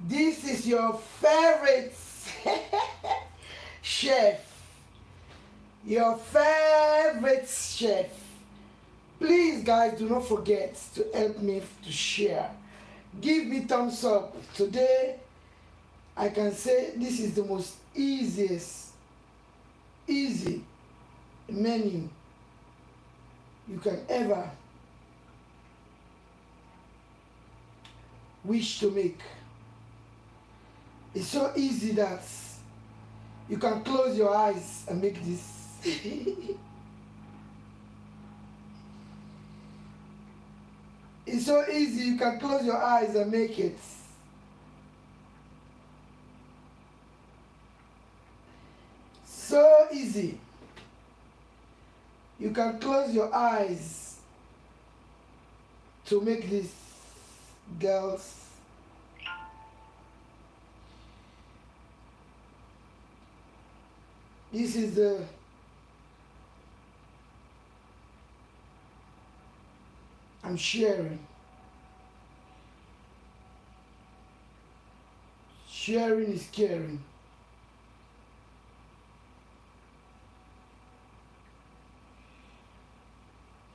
This is your favorite chef. Your favorite chef. Please guys, do not forget to help me to share. Give me thumbs up. Today I can say this is the most easy menu you can ever wish to make. It's so easy that you can close your eyes and make this. It's so easy, you can close your eyes and make it. So easy. You can close your eyes to make this, girls. This is the I'm sharing. Sharing is caring.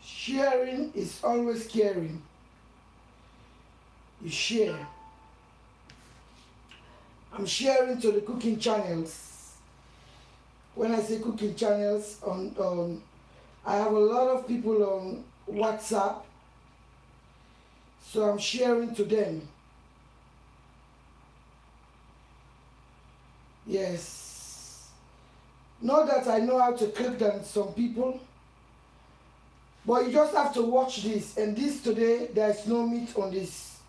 Sharing is always caring. You share. I'm sharing to the cooking channels. When I say cooking channels, I have a lot of people on WhatsApp, so I'm sharing to them. Yes. Not that I know how to cook than some people, but you just have to watch this. And this today, there's no meat on this.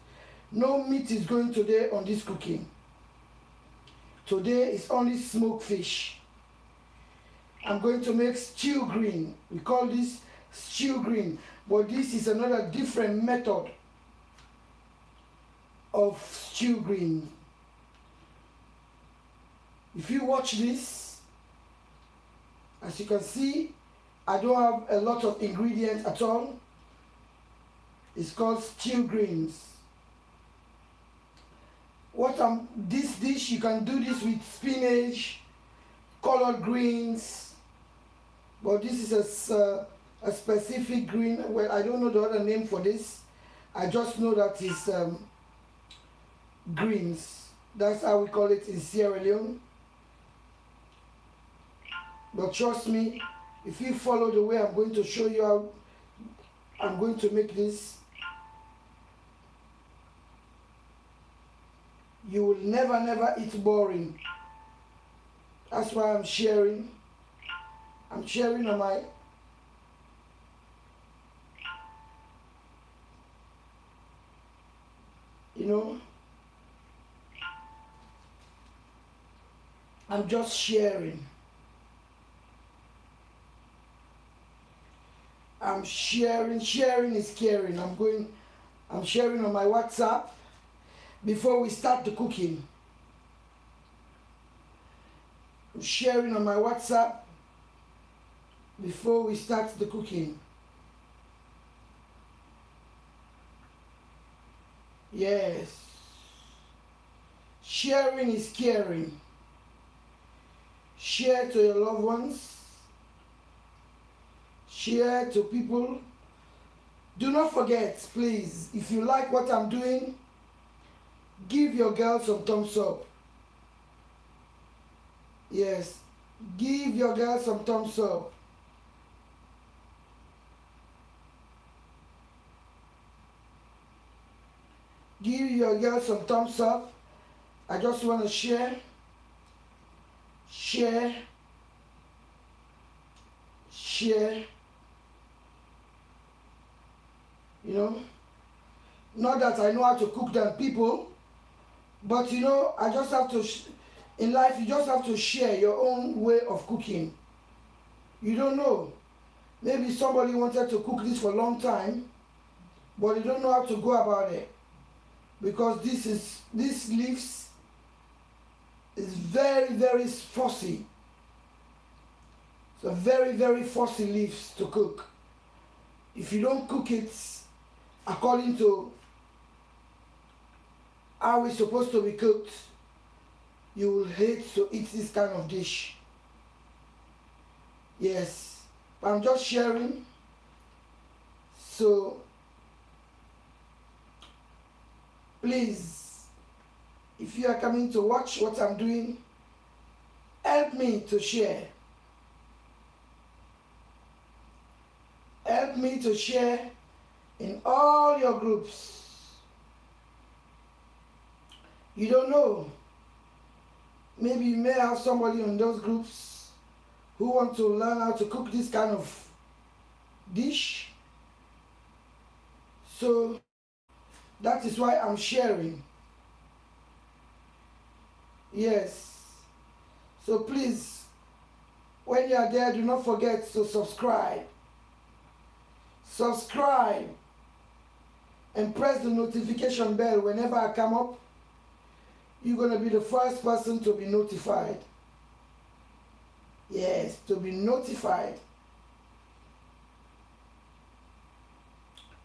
No meat is going today on this cooking. Today is only smoked fish. I'm going to make stew green. We call this stew green, but this is another different method of stew green. If you watch this, as you can see, I don't have a lot of ingredients at all. It's called stew greens. This dish, you can do this with spinach, collard greens, but this is a specific green. Well, I don't know the other name for this. I just know that it's greens. That's how we call it in Sierra Leone. But trust me, if you follow the way I'm going to show you how I'm going to make this, you will never eat boring. That's why I'm sharing. I'm sharing on my I'm just sharing. I'm sharing. Sharing is caring. I'm sharing on my WhatsApp before we start the cooking. I'm sharing on my WhatsApp before we start the cooking. Yes. Sharing is caring. Share to your loved ones. Share to people. Do not forget, please, if you like what I'm doing, give your girl some thumbs up. Yes, give your girl some thumbs up. Give your girl some thumbs up. I just want to share. Share. Not that I know how to cook than people, but I just have to, in life you just have to share your own way of cooking. You don't know. Maybe somebody wanted to cook this for a long time, but they don't know how to go about it. Because this leaves is very fussy. So very fussy leaves to cook. If you don't cook it according to how it's supposed to be cooked, you will hate to eat this kind of dish. Yes, I'm just sharing. So please, if you are coming to watch what I'm doing, help me to share. Help me to share in all your groups. You don't know. Maybe you may have somebody in those groups who want to learn how to cook this kind of dish. So that is why I'm sharing. Yes. So please, when you are there, do not forget to subscribe. Subscribe and press the notification bell whenever I come up. You're going to be the first person to be notified. Yes, to be notified.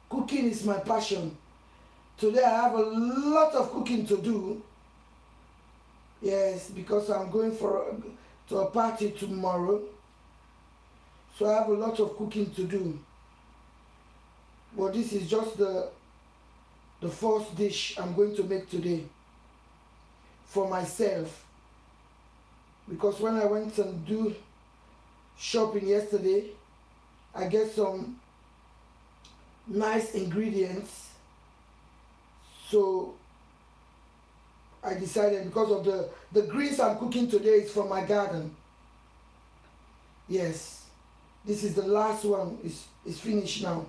Cooking is my passion. Today I have a lot of cooking to do. Yes, because I'm going to a party tomorrow. So I have a lot of cooking to do. But this is just the first dish I'm going to make today for myself. Because when I went and do shopping yesterday, I get some nice ingredients. So I decided, because of the greens I'm cooking today is from my garden. Yes, this is the last one. It's finished now.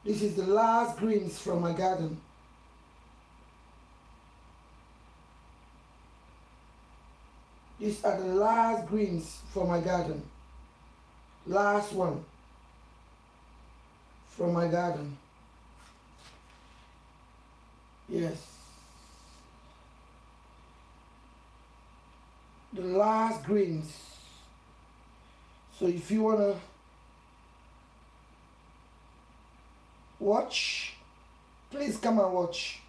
This is the last greens from my garden. These are the last greens from my garden. Last one from my garden. Yes. The last greens. So if you want to watch, please come and watch.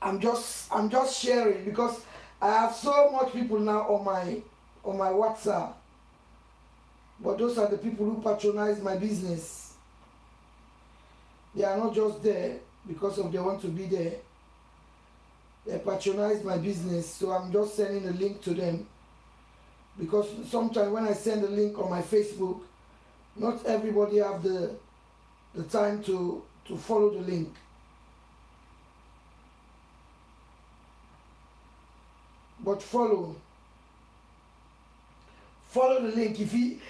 I'm just sharing because I have so much people now on my WhatsApp. But those are the people who patronize my business. They are not just there because of they want to be there. They patronize my business, so I'm just sending a link to them. Because sometimes when I send a link on my Facebook, not everybody have the time to follow the link. But follow the link. Even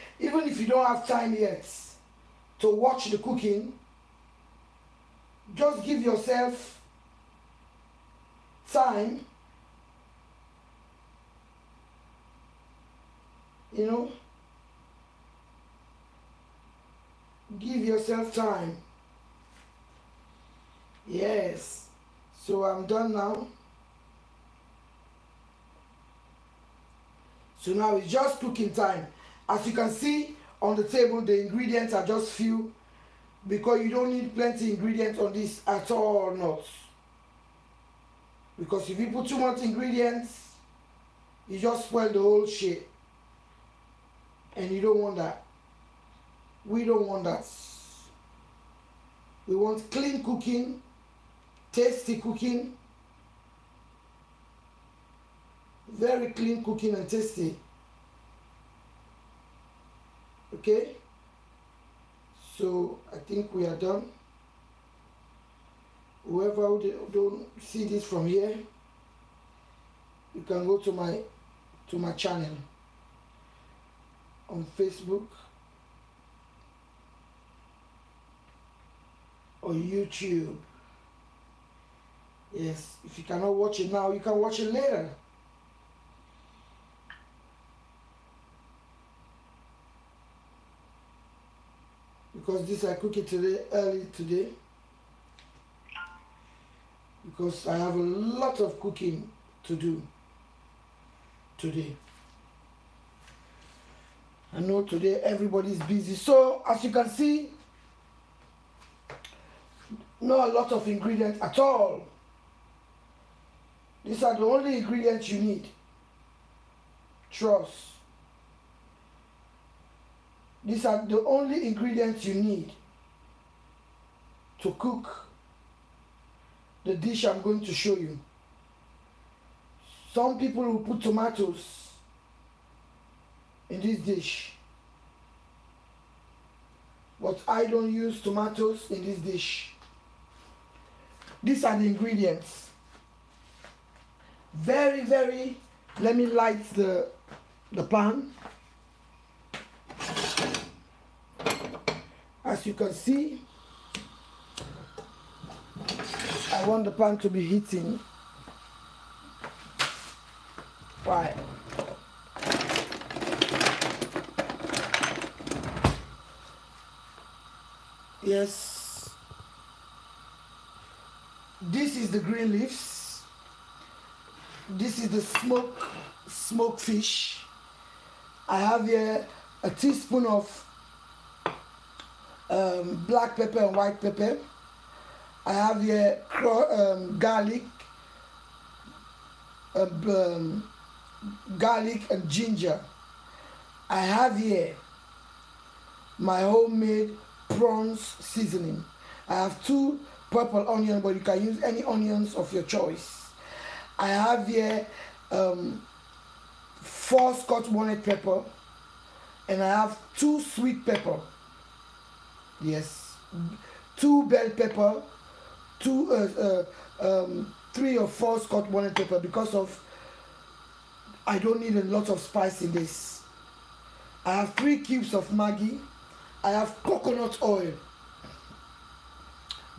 if you don't have time yet to watch the cooking, just give yourself time, you know, give yourself time. Yes, so I'm done now. So now it's just cooking time. As you can see on the table, the ingredients are just few, because you don't need plenty ingredients on this at all, not. Because if you put too much ingredients, you just spoil the whole shit. And you don't want that. We don't want that. We want clean cooking, tasty cooking, very clean cooking and tasty. Okay? So I think we are done. Whoever don't see this from here, you can go to my channel on Facebook or YouTube. Yes, if you cannot watch it now, you can watch it later. Because this I cook it today, early today. Because I have a lot of cooking to do today. I know today everybody's busy. So as you can see, not a lot of ingredients at all. These are the only ingredients you need. Trust. These are the only ingredients you need to cook the dish I'm going to show you. Some people will put tomatoes in this dish, but I don't use tomatoes in this dish. These are the ingredients. Very, very, let me light the pan. As you can see, I want the pan to be heating. Right. Yes. This is the green leaves. This is the smoked fish. I have here a teaspoon of black pepper and white pepper. I have here garlic, garlic and ginger. I have here my homemade prawns seasoning. I have 2 purple onions, but you can use any onions of your choice. I have here 4 Scotch bonnet pepper, and I have 2 sweet pepper. Yes, 2 bell pepper, 3 or 4 Scotch bonnet pepper, because of I don't need a lot of spice in this. I have 3 cubes of Maggi. I have coconut oil.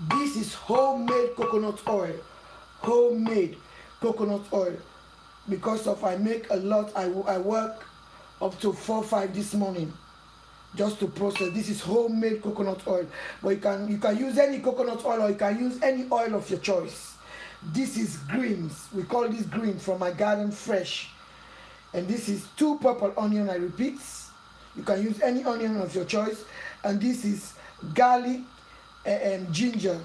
This is homemade coconut oil. Homemade coconut oil. Because of I make a lot, I work up to 4 or 5 this morning just to process. This is homemade coconut oil. But you can use any coconut oil, or you can use any oil of your choice. This is greens. We call this green from my garden, fresh. And this is 2 purple onion, I repeat. You can use any onion of your choice. And this is garlic and ginger.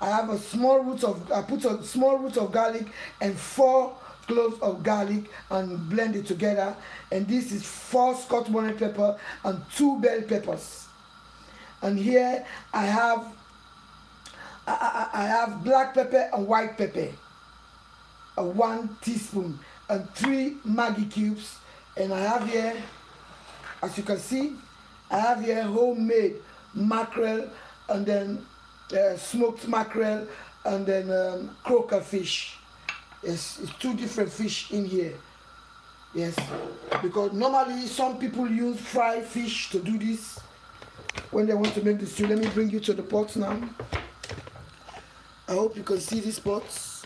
I have a small root of, I put a small root of garlic and 4 cloves of garlic and blend it together. And this is 4 Scotch bonnet pepper and 2 bell peppers. And here I have black pepper and white pepper, 1 teaspoon, and 3 Maggi cubes. And I have here, as you can see, I have here homemade mackerel, and then smoked mackerel, and then croaker fish. Yes, it's 2 different fish in here. Yes, because normally some people use fried fish to do this when they want to make the stew. Let me bring you to the pot now. I hope you can see these pots.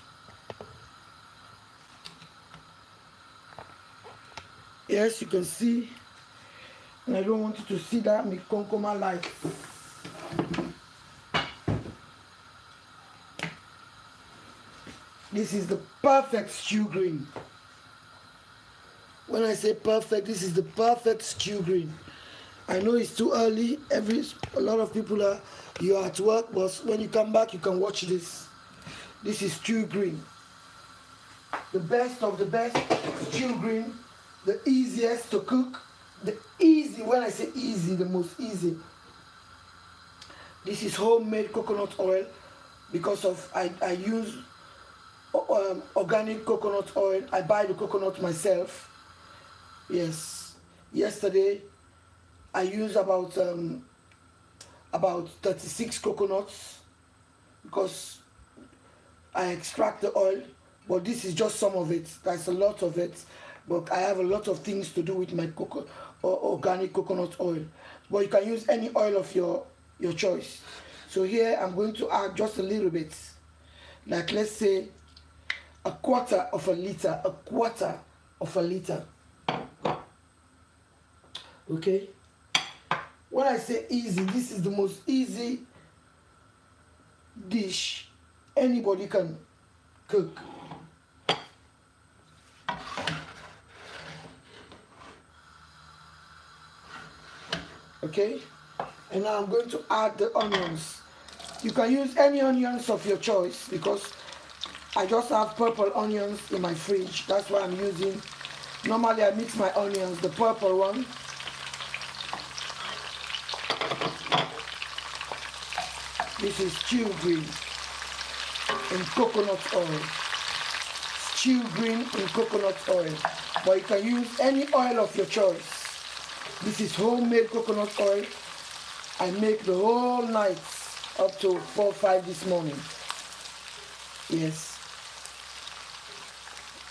Yes, you can see. And I don't want you to see that. Me concoma light. This is the perfect stew green. When I say perfect, this is the perfect stew green. I know it's too early. A lot of people you're at work, but when you come back, you can watch this. This is stew green. The best of the best stew green. The easiest to cook. When I say easy, the most easy. This is homemade coconut oil, because of I use organic coconut oil. I buy the coconut myself. Yes, yesterday I used about 36 coconuts, because I extract the oil, but this is just some of it. There's a lot of it, but I have a lot of things to do with my organic coconut oil. But you can use any oil of your choice. So here I'm going to add just a little bit, like let's say a quarter of a liter. Okay, when I say easy, this is the most easy dish anybody can cook. Okay, and now I'm going to add the onions. You can use any onions of your choice, because I just have purple onions in my fridge. That's why I'm using. Normally I mix my onions, the purple one. This is stew green in coconut oil. Stew green in coconut oil. But you can use any oil of your choice. This is homemade coconut oil. I make the whole night up to 4 or 5 this morning. Yes.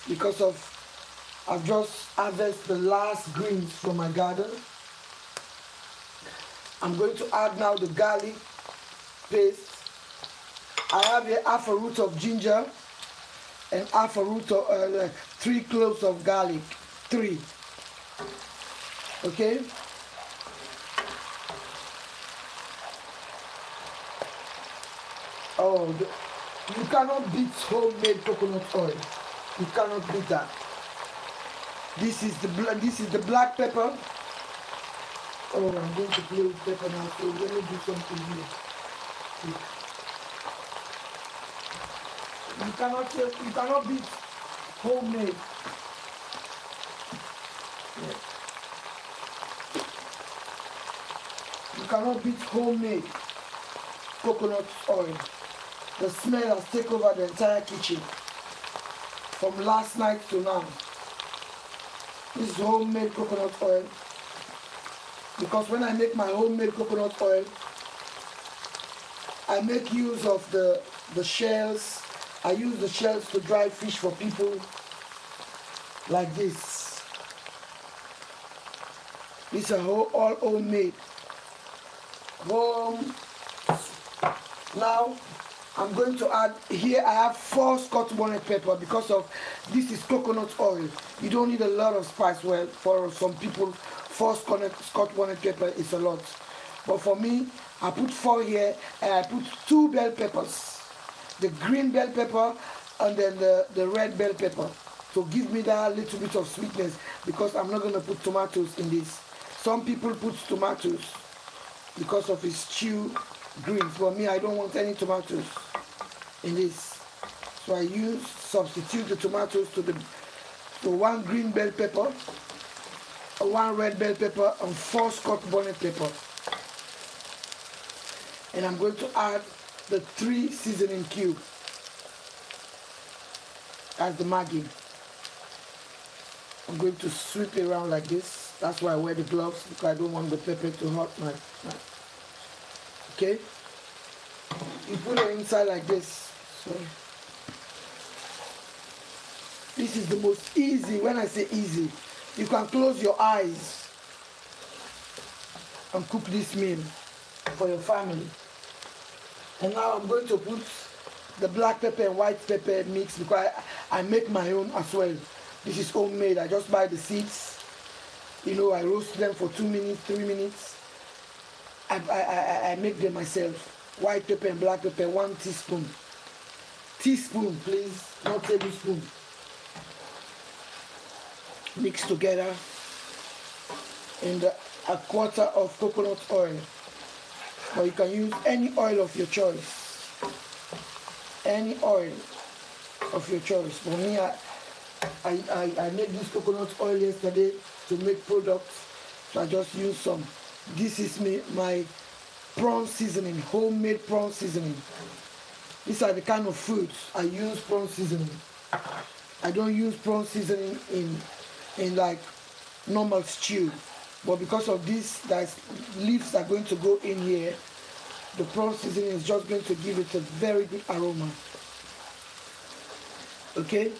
Because of I've just harvested the last greens from my garden. I'm going to add now the garlic paste. I have here half a root of ginger and half a root of 3 cloves of garlic. 3. Okay. Oh, you cannot beat homemade coconut oil. You cannot beat that. This is the black pepper. Oh, I'm going to play with pepper now. So let me do something here. You cannot beat homemade. Yeah. You cannot beat homemade coconut oil. The smell has taken over the entire kitchen from last night to now. This is homemade coconut oil. Because when I make my homemade coconut oil, I make use of the shells. I use the shells to dry fish for people like this. These are all homemade. Now I'm going to add here. I have 4 Scotch bonnet pepper because of this is coconut oil. You don't need a lot of spice. Well, for some people, 4 Scotch bonnet pepper is a lot, but for me, I put 4 here, and I put 2 bell peppers, the green bell pepper and then the red bell pepper, to give me that little bit of sweetness, because I'm not going to put tomatoes in this. Some people put tomatoes because of its stew greens. For me, I don't want any tomatoes in this, so I substitute the tomatoes to 1 green bell pepper, 1 red bell pepper, and 4 Scotch bonnet pepper. And I'm going to add the 3 seasoning cubes as the Maggi. I'm going to sweep it around like this. That's why I wear the gloves, because I don't want the pepper to hurt my. Okay? You put it inside like this. So this is the most easy. When I say easy, you can close your eyes and cook this meal for your family. And now I'm going to put the black pepper and white pepper mix, because I make my own as well. This is homemade. I just buy the seeds. You know, I roast them for 2 minutes, 3 minutes. I make them myself. White pepper and black pepper, 1 teaspoon. Teaspoon, please, not tablespoon. Mix together. And a quarter of coconut oil. Or you can use any oil of your choice. Any oil of your choice. For me, I made this coconut oil yesterday to make products, so I just use some. This is my prawn seasoning, homemade prawn seasoning. These are the kind of foods I use prawn seasoning. I don't use prawn seasoning in like normal stew, but because of this, leaves are going to go in here. The prawn seasoning is just going to give it a very good aroma. Okay,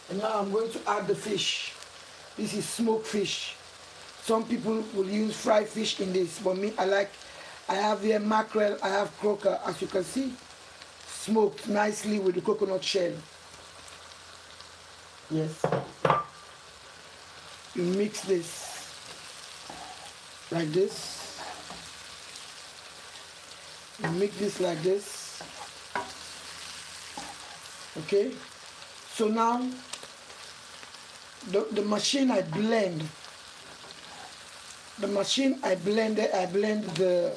and now I'm going to add the fish. This is smoked fish. Some people will use fried fish in this, but me, I have here mackerel, I have croaker, as you can see, smoked nicely with the coconut shell. Yes. You mix this like this. You mix this like this. Okay. So now the machine I blend. The machine I blend the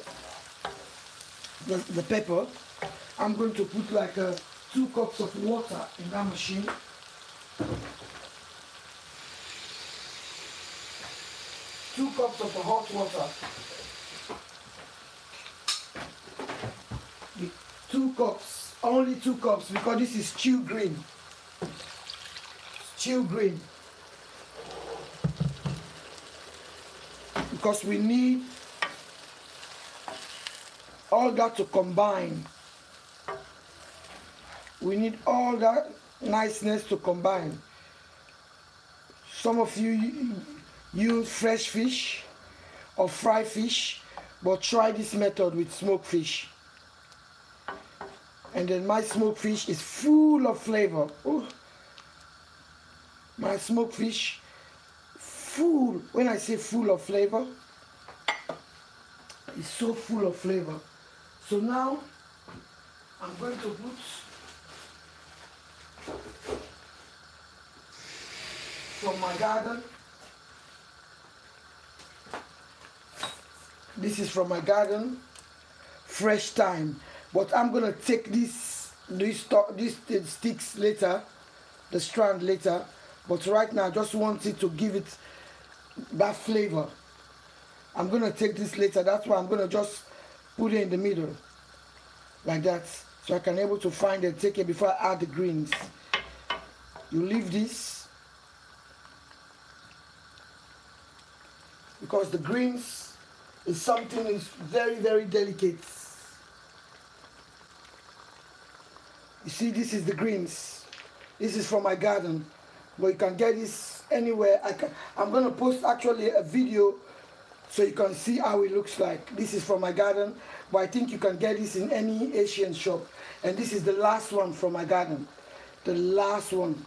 pepper. I'm going to put like 2 cups of water in that machine. Two cups of hot water. The 2 cups, only 2 cups, because this is stew green. Stew green. Because we need all that to combine. We need all that niceness to combine. Some of you use fresh fish or fried fish, but try this method with smoked fish. And then my smoked fish is full of flavor. Ooh. My smoked fish, full, when I say full of flavor, it's so full of flavor. So now I'm going to put from my garden. This is from my garden, fresh thyme. But I'm gonna take these sticks later, the strand later. But right now I just want it to give it that flavor. I'm gonna take this later. That's why I'm gonna just put it in the middle, like that, so I can able to find and take it before I add the greens. You leave this because the greens is something is very, very delicate. You see, this is the greens. This is from my garden, but you can get this anywhere. I'm gonna post actually a video so you can see how it looks like. This is from my garden, but I think you can get this in any Asian shop. And this is the last one from my garden. The last one.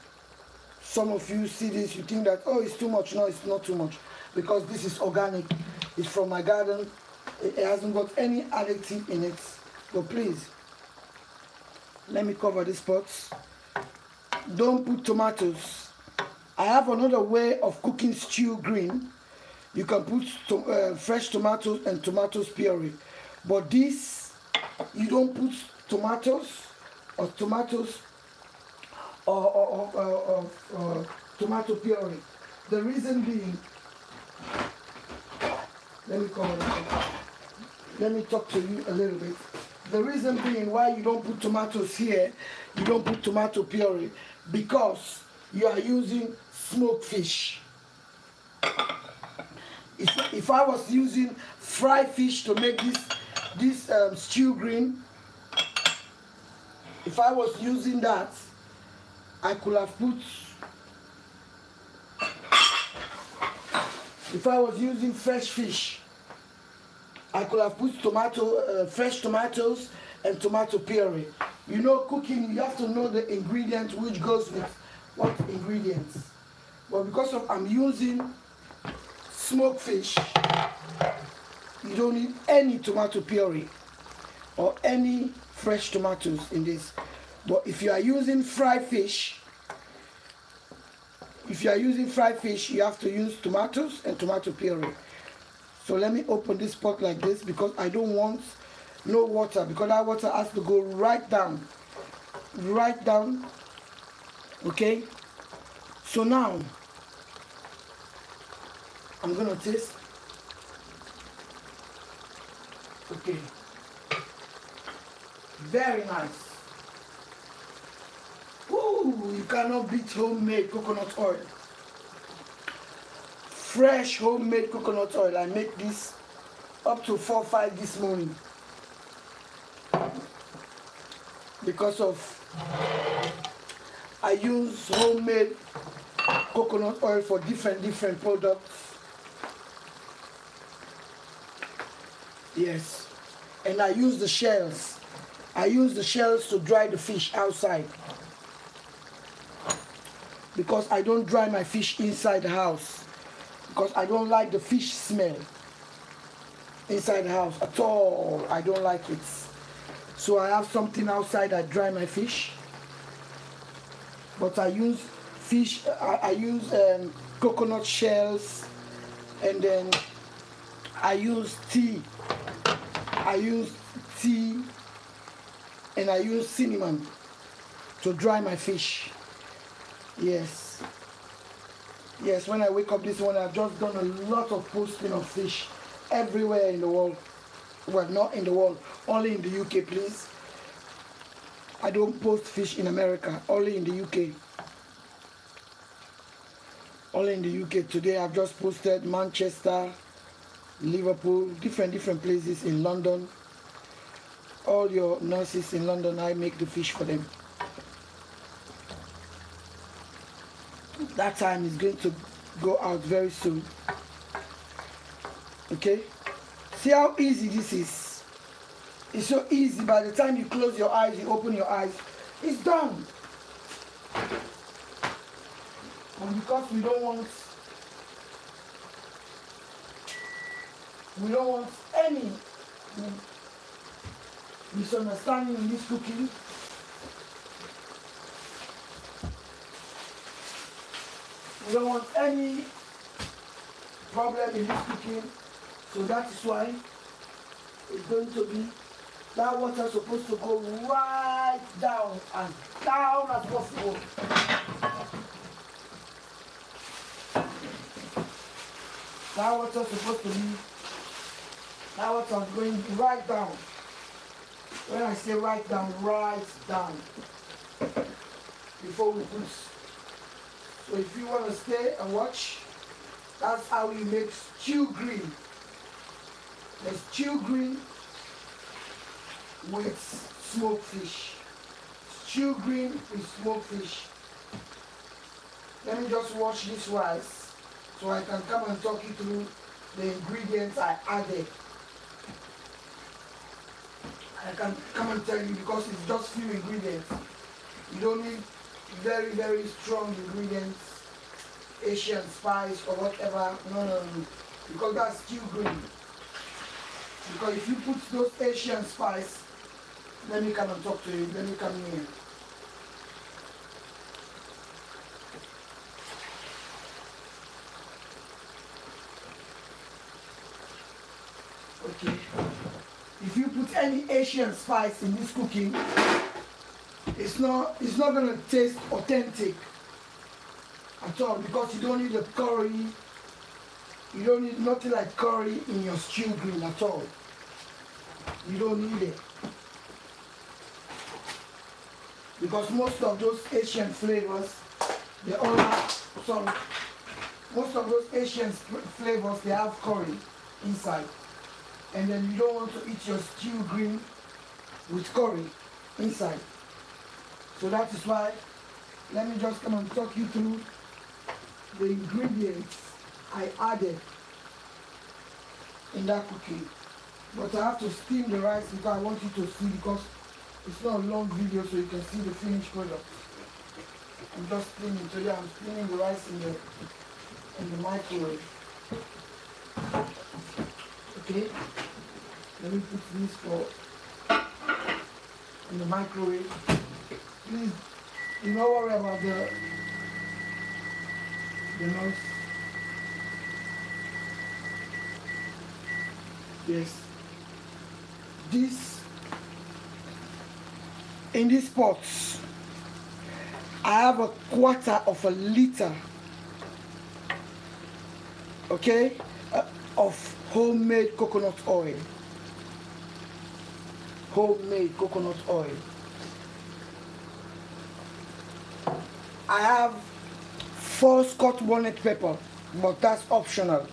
Some of you see this, you think that, oh, it's too much. No, it's not too much, because this is organic. It's from my garden. It hasn't got any additive in it. So please, let me cover this pot. Don't put tomatoes. I have another way of cooking stew green. You can put fresh tomatoes and tomatoes puree. But this, you don't put tomatoes or tomato puree. The reason being, let me cover this. Let me talk to you a little bit. The reason being why you don't put tomatoes here, you don't put tomato puree, because you are using smoked fish. If I was using fried fish to make this stew green, if I was using that, I could have put, if I was using fresh fish, I could have put fresh tomatoes and tomato puree. You know, cooking, you have to know the ingredient which goes with what ingredients. But because I'm using smoked fish, you don't need any tomato puree or any fresh tomatoes in this. But if you are using fried fish, you have to use tomatoes and tomato puree. So let me open this pot like this, because I don't want no water, because that water has to go right down. Okay? So now I'm gonna taste. Okay. Very nice. Ooh, you cannot beat homemade coconut oil. Fresh homemade coconut oil. I make this up to 4 or 5 this morning, because of I use homemade coconut oil for different products. Yes, and I use the shells. I use the shells to dry the fish outside, because I don't dry my fish inside the house, because I don't like the fish smell inside the house at all. I don't like it. So I have something outside I dry my fish. But I use fish, I use coconut shells, and then I use tea. And I use cinnamon. to dry my fish. Yes. Yes, when I wake up this morning, I've just done a lot of posting of fish everywhere in the world. Well, not in the world, only in the UK, please. I don't post fish in America, only in the UK. Only in the UK. Today I've just posted Manchester, Liverpool, different places in London. All your nurses in London, I make the fish for them. That time is going to go out very soon. Okay? See how easy this is. It's so easy. By the time you close your eyes, you open your eyes, it's done. And because we don't want any misunderstanding in this cooking, we don't want any problem in this cooking, so that is why it's going to be, that water is supposed to go right down as possible. That water is supposed to be, that water is going right down. When I say right down before we put. So if you want to stay and watch, that's how you make stew green. The stew green with smoked fish. Stew green with smoked fish. Let me just wash this rice so I can come and talk you through the ingredients I added. I can come and tell you because it's just few ingredients. You don't need very strong ingredients, Asian spice or whatever. No. Because that's stew green. Because if you put those Asian spice, let me come and talk to you. Let me come here. Okay. If you put any Asian spice in this cooking, it's not gonna taste authentic at all, because you don't need the curry. You don't need nothing like curry in your stew green at all. You don't need it. Because most of those Asian flavors, they all have some, most of those Asian flavors, they have curry inside. And then you don't want to eat your stew green with curry inside. So that is why, let me just come and talk you through the ingredients I added in that cooking. But I have to steam the rice because I want you to see, because it's not a long video, so you can see the finished product. I'm just steaming today. I'm steaming the rice in the microwave. Okay, let me put this in the microwave. Please, do not worry about the noise. Yes. In these pots, I have 1/4 of a liter, okay, of homemade coconut oil. Homemade coconut oil. I have 4 Scotch bonnet pepper, but that's optional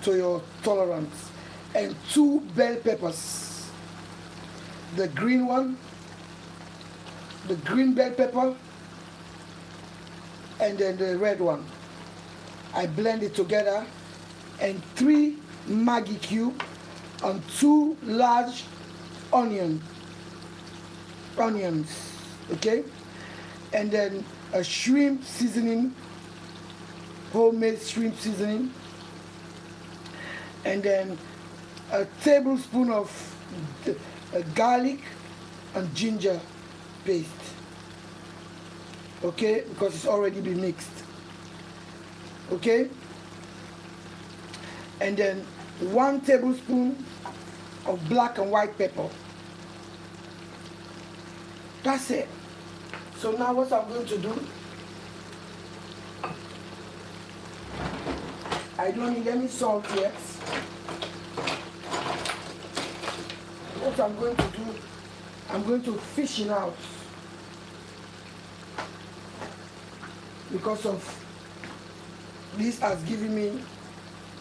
to your tolerance, and 2 bell peppers. The green one, the green bell pepper, and then the red one. I blend it together, and 3 Maggi cube and 2 large onions, okay, and then a shrimp seasoning, homemade shrimp seasoning, and then a tablespoon of garlic and ginger paste, okay, because it's already been mixed, okay, and then 1 tablespoon of black and white pepper, That's it. So now what I'm going to do, I don't need any salt yet. What I'm going to do, I'm going to fish it out. Because of this has given me,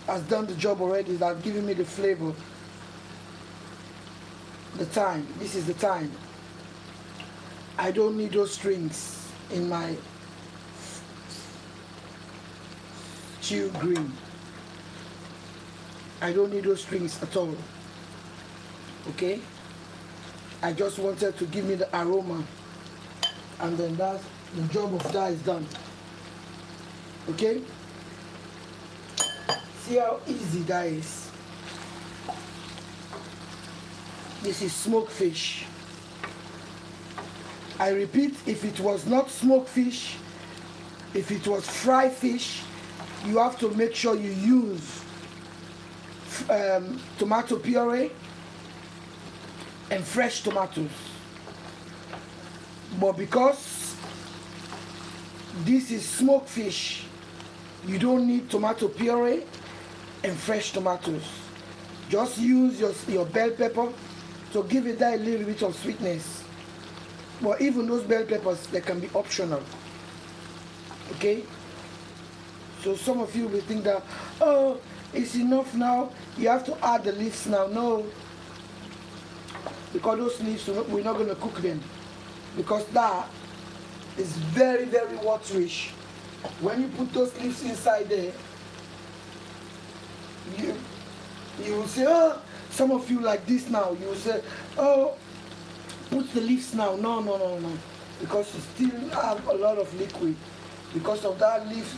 has done the job already, that's given me the flavor. The time, this is the time. I don't need those strings in my stew green. I don't need those strings at all. Okay? I just wanted to give me the aroma, and then that's the job of that is done. Okay? See how easy that is. This is smoked fish. I repeat, if it was not smoked fish, if it was fried fish, you have to make sure you use tomato puree and fresh tomatoes. But because this is smoked fish, you don't need tomato puree and fresh tomatoes. Just use your bell pepper to give it that little bit of sweetness. But even those bell peppers, they can be optional. Okay? So some of you will think that, oh, it's enough now, you have to add the leaves now. No. Because those leaves, we're not going to cook them. Because that is very, very waterish. When you put those leaves inside there, you will say, oh, some of you like this now, you will say, oh, put the leaves now. No, no, no, no. Because you still have a lot of liquid. Because of that leaf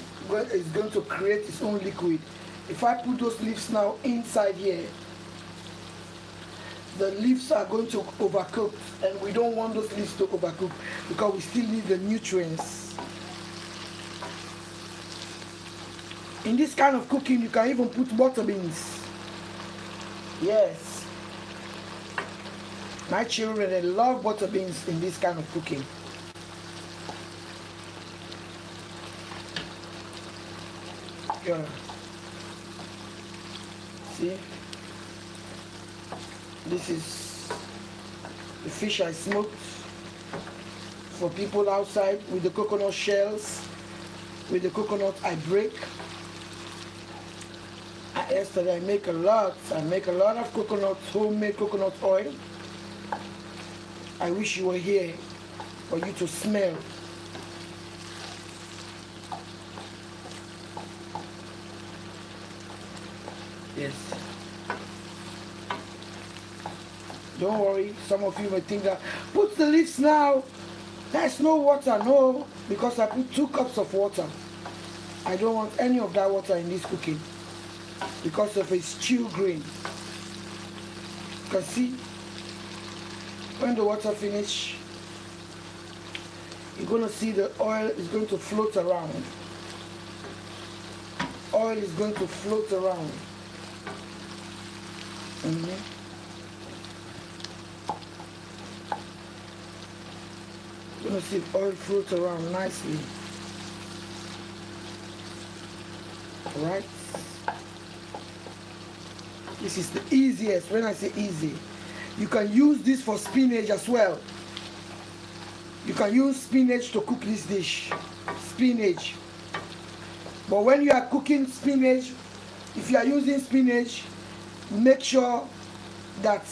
is going to create its own liquid. If I put those leaves now inside here, the leaves are going to overcook, and we don't want those leaves to overcook because we still need the nutrients. In this kind of cooking, you can even put butter beans. Yes. My children, they love butter beans in this kind of cooking. Yeah. See? This is the fish I smoked for people outside with the coconut shells, with the coconut I break. Yesterday I make a lot of coconut, homemade coconut oil. I wish you were here for you to smell. Yes. Don't worry, some of you may think that, put the leaves now. There's no water. No, because I put 2 cups of water. I don't want any of that water in this cooking because of its stew green. You can see, when the water finish, you're going to see the oil is going to float around. Oil is going to float around. You're going to see oil float around nicely. Alright? This is the easiest. When I say easy, you can use this for spinach as well. You can use spinach to cook this dish. Spinach. But when you are cooking spinach, if you are using spinach, make sure that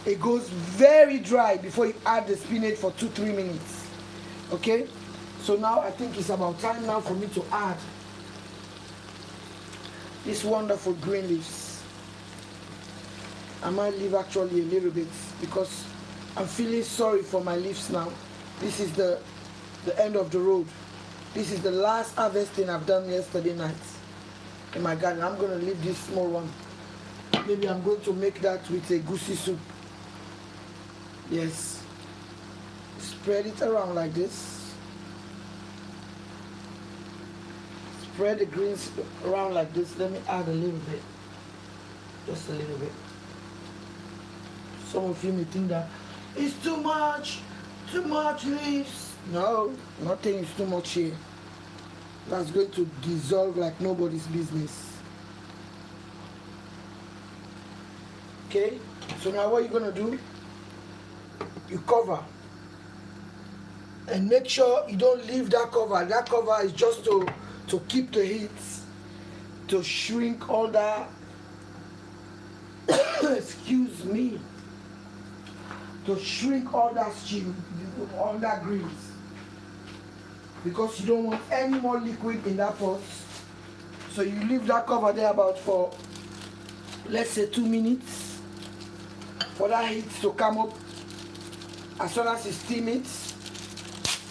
it goes very dry before you add the spinach for 2-3 minutes. Okay? So now I think it's about time now for me to add these wonderful green leaves. I might leave actually a little bit because I'm feeling sorry for my leaves now. This is the end of the road. This is the last harvesting I've done yesterday night in my garden. I'm going to leave this small one. Maybe I'm going to make that with a goosey soup. Yes. Spread it around like this. Spread the greens around like this. Let me add a little bit. Just a little bit. Some of you may think that it's too much. Too much leaves. No, nothing is too much here. That's going to dissolve like nobody's business. Okay, so now what you're going to do, you cover. And make sure you don't leave that cover. That cover is just to keep the heat, to shrink all that, excuse me, to shrink all that stew, all that grease. Because you don't want any more liquid in that pot. So you leave that cover there about for, let's say, 2 minutes. For that heat to come up. As soon as you steam it,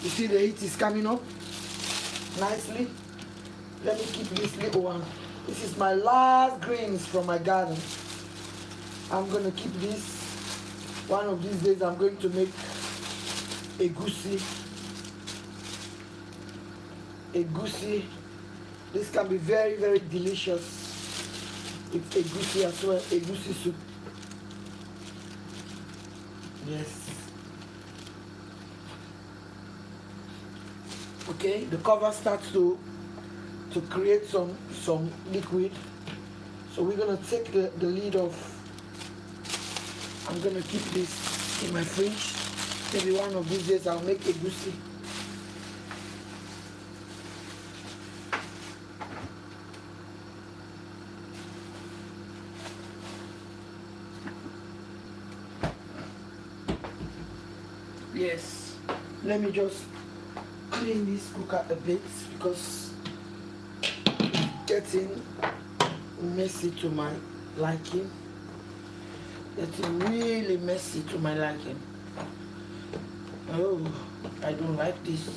you see the heat is coming up nicely. Let me keep this little one. This is my last greens from my garden. I'm going to keep this. One of these days I'm going to make egusi. Egusi. This can be very, very delicious with egusi as well. Egusi soup. Yes. Okay, the cover starts to create some liquid. So we're gonna take the lid off. I'm gonna keep this in my fridge. Maybe one of these days I'll make egusi. Yes, let me just clean this cooker a bit because it's getting messy to my liking. Getting really messy to my liking. Oh, I don't like this.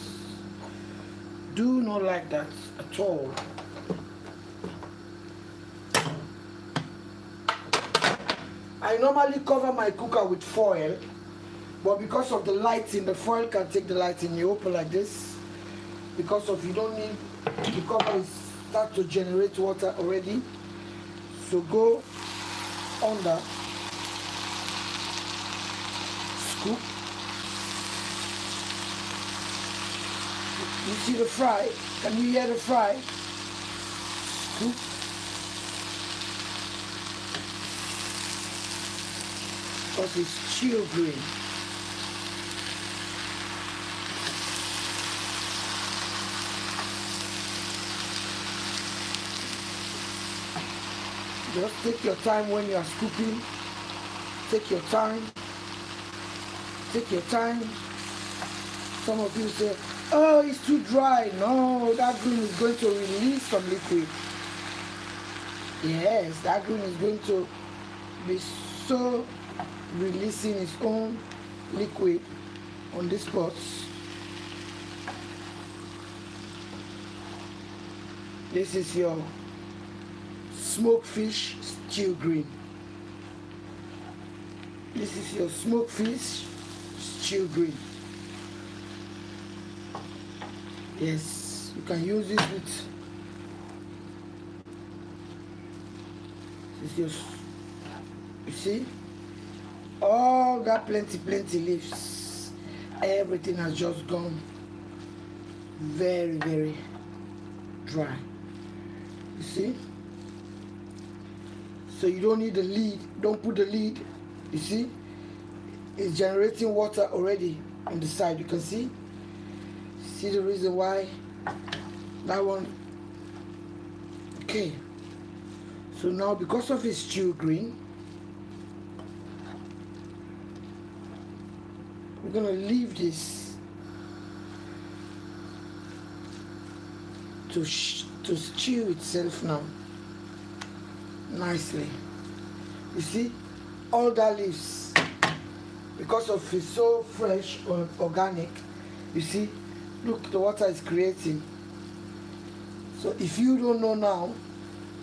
Do not like that at all. I normally cover my cooker with foil. But because of the lighting, the foil can take the lighting. You open like this. Because of you don't need, the cover is start to generate water already. So go under, scoop. You see the fry? Can you hear the fry? Scoop. Because it's chill green. Just take your time when you are scooping. Take your time. Take your time. Some of you say, oh, it's too dry. No, that green is going to release some liquid. Yes, that green is going to be so releasing its own liquid on this pot. This is your smoked fish stew green. This is your smoked fish stew green. Yes, you can use this with. This is your. You see, all that plenty leaves. Everything has just gone very, very dry. You see. So you don't need the lid. Don't put the lid. You see, it's generating water already on the side. You can see. See the reason why that one. Okay. So now because of its stew green, we're gonna leave this to stew itself now. Nicely. You see, all that leaves, because of it's so fresh or organic, you see, look, the water is creating. So if you don't know now,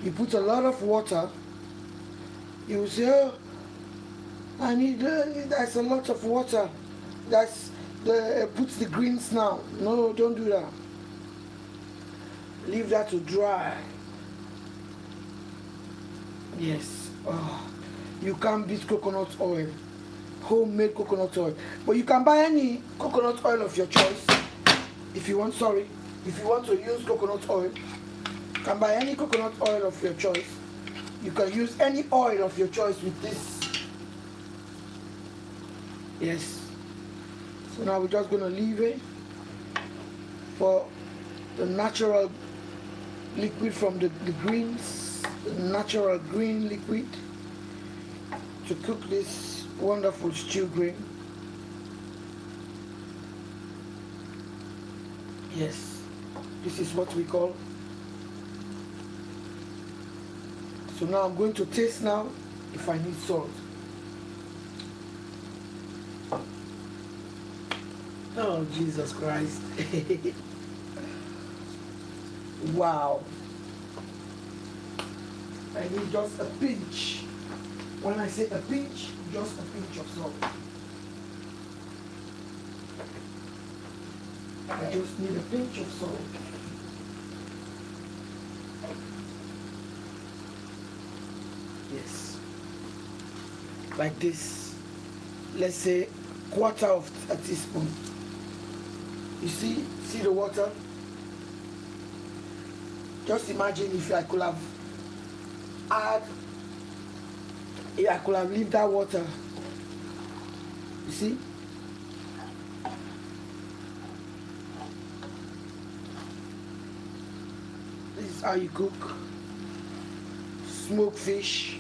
you put a lot of water, you will say, oh, I need, that's a lot of water. That's puts the greens now. No, don't do that. Leave that to dry. Yes. Oh, you can't beat coconut oil. homemade coconut oil. But you can buy any coconut oil of your choice if you want. Sorry, if you want to use coconut oil, you can buy any coconut oil of your choice. You can use any oil of your choice with this. Yes. So now we're just going to leave it for the natural liquid from the greens, the natural green liquid, to cook this wonderful stew grain. Yes, this is what we call. So now I'm going to taste now if I need salt. Oh, Jesus Christ. Wow. I need just a pinch. When I say a pinch, just a pinch of salt. I just need a pinch of salt. Yes. Like this. Let's say quarter of a teaspoon. You see the water? Just imagine if I could have leave that water. You see? This is how you cook smoked fish.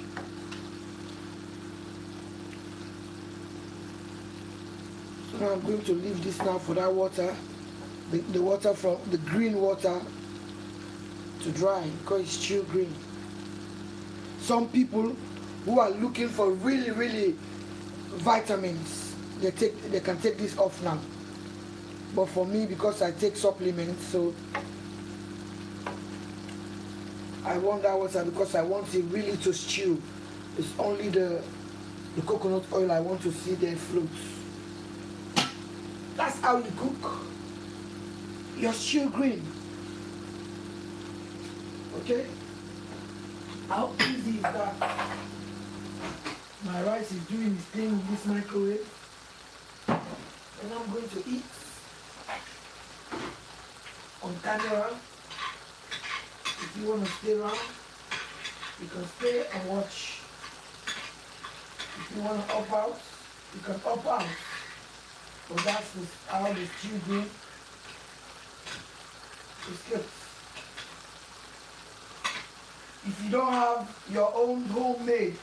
So now I'm going to leave this now for that water, the water from the green water, to dry, because it's still green. Some people who are looking for really vitamins, they can take this off now. But for me, because I take supplements, so I want that water because I want it really to stew. It's only the coconut oil I want to see there float. That's how you cook your stew green. Okay? How easy is that? My rice is doing its thing in this microwave. And I'm going to eat on camera. If you want to stay around, you can stay and watch. If you want to opt out, you can opt out. So that's how the stew green is cooked. If you don't have your own homemade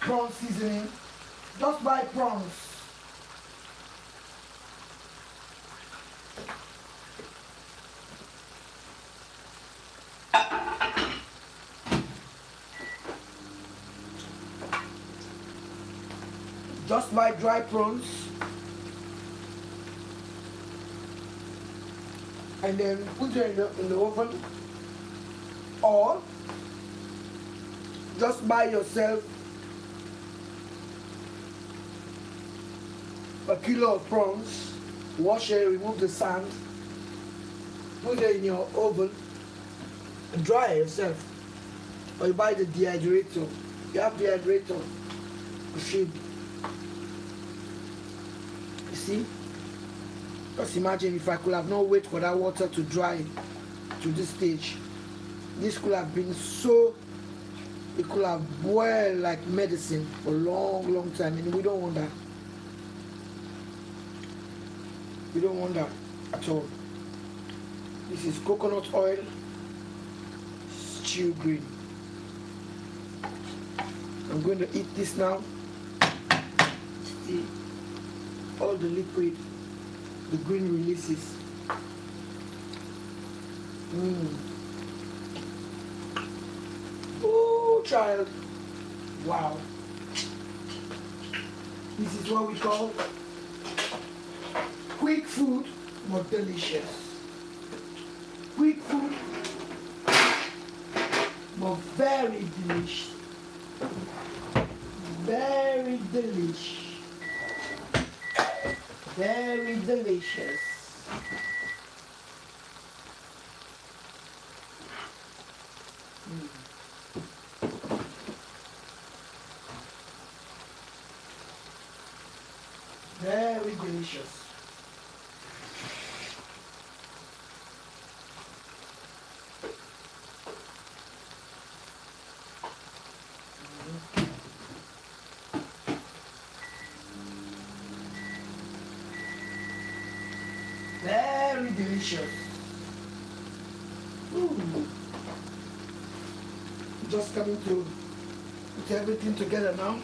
prawn seasoning, just buy prawns. Just buy dry prawns and then put it in the oven, or just buy yourself a kilo of prawns, wash it, remove the sand, put it in your oven, and dry it yourself. Or you buy the dehydrator. You have dehydrator machine. You see? Just imagine if I could have not wait for that water to dry to this stage. This could have been so, it could have boiled like medicine for a long time, and we don't want that. We don't want that at all. This is coconut oil stew green. I'm going to eat this now. See all the liquid the green releases. Oh, child. Wow. This is what we call quick food, but delicious. Quick food, but very delicious. Very delicious. Very delicious. Very delicious. Very delicious. Just coming to put everything together now.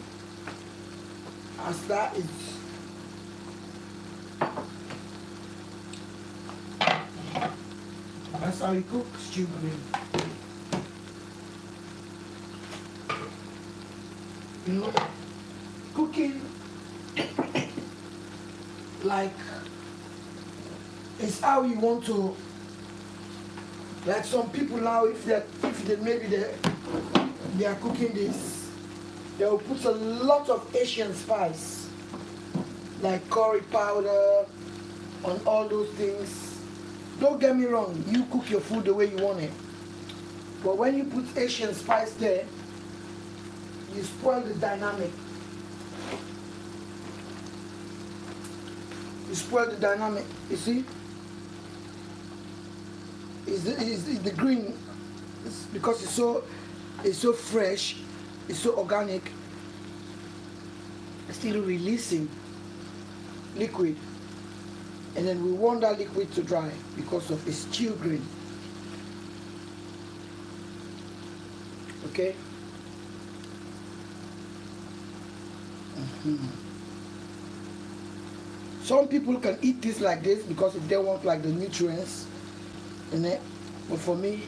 As that is that's how you cook stew green. You know, cooking like it's how you want to. Like some people now, if they maybe they are cooking this, they will put a lot of Asian spice, like curry powder, on all those things. Don't get me wrong, you cook your food the way you want it. But when you put Asian spice there, you spoil the dynamic. You spoil the dynamic, you see? Is the green, because it's so fresh, it's so organic, it's still releasing liquid, and then we want that liquid to dry because of its stew green. Okay. Some people can eat this like this because if they want like the nutrients in it, but for me,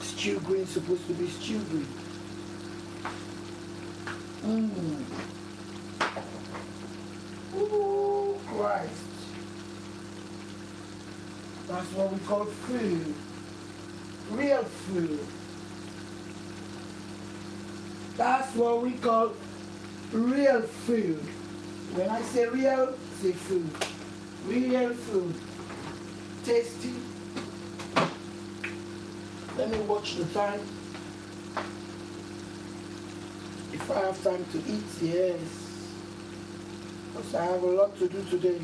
stew green is supposed to be stew green. Oh Christ! That's what we call food, real food. That's what we call real food. When I say real, say food. Real food. Tasty. Let me watch the time. If I have time to eat, yes. Because I have a lot to do today.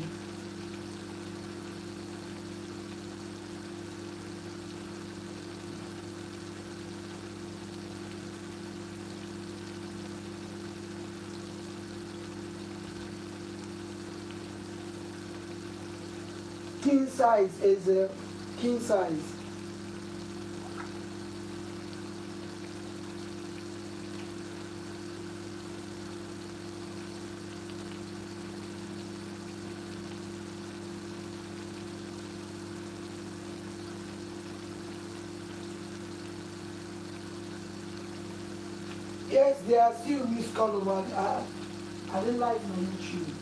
King size is a king size. Yes, there are still missed color, but I didn't like my YouTube.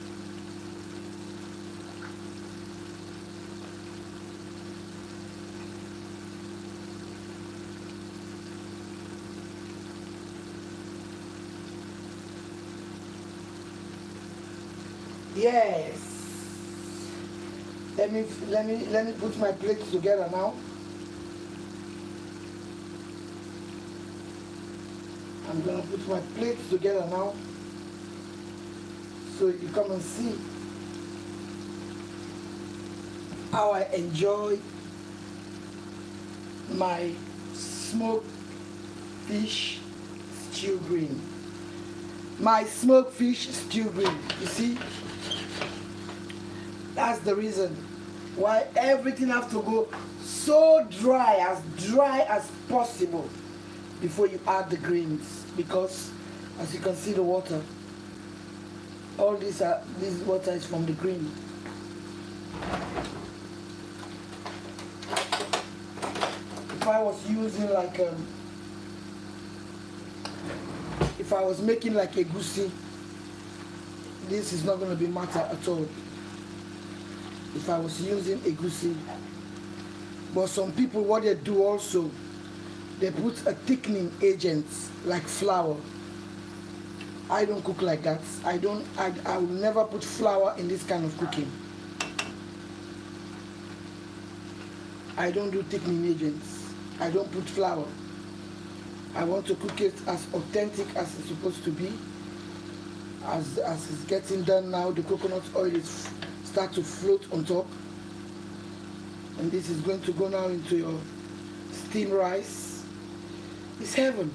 Yes. Let me put my plates together now. I'm gonna put my plates together now, so you come and see how I enjoy my smoked fish stew green. My smoked fish stew green. You see? That's the reason why everything has to go so dry as possible before you add the greens, because as you can see the water, all this water is from the green. If I was using like if I was making like a goosey, this is not going to be matter at all. If I was using a goosey, but some people, what they do also, they put a thickening agent like flour. I don't cook like that. I will never put flour in this kind of cooking. I don't do thickening agents. I don't put flour. I want to cook it as authentic as it's supposed to be. As it's getting done now, the coconut oil is start to float on top, and this is going to go now into your steamed rice. It's heaven.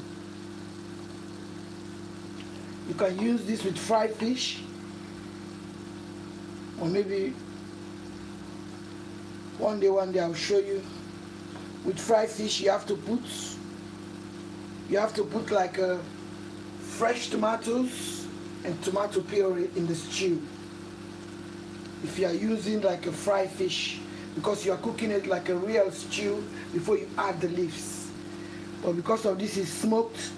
You can use this with fried fish, or maybe one day I'll show you. With fried fish, you have to put like fresh tomatoes and tomato puree in the stew. If you are using like a fried fish, because you are cooking it like a real stew before you add the leaves. But because of this is smoked,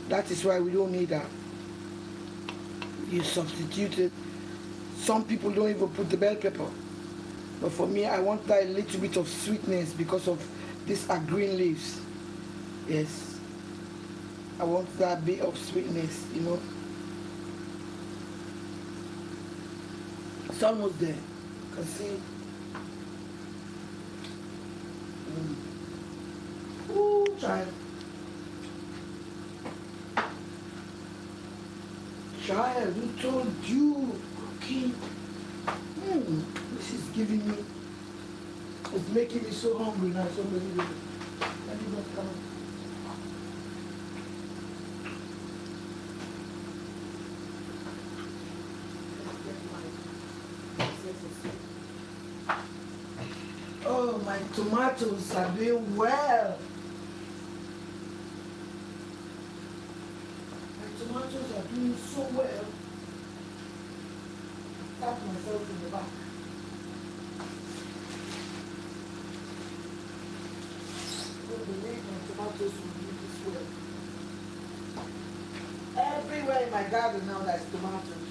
that is why we don't need that. You substitute it. Some people don't even put the bell pepper. But for me, I want that little bit of sweetness because of these are green leaves. Yes. I want that bit of sweetness, you know. It's almost there. You can see. Ooh, child. Child, who told you? Okay. This is giving me, it's making me so hungry now. Somebody let me just come. Oh, my tomatoes are doing well. My tomatoes are doing so well. I tap myself in the back. My tomatoes will do this well. Everywhere in my garden now there's tomatoes.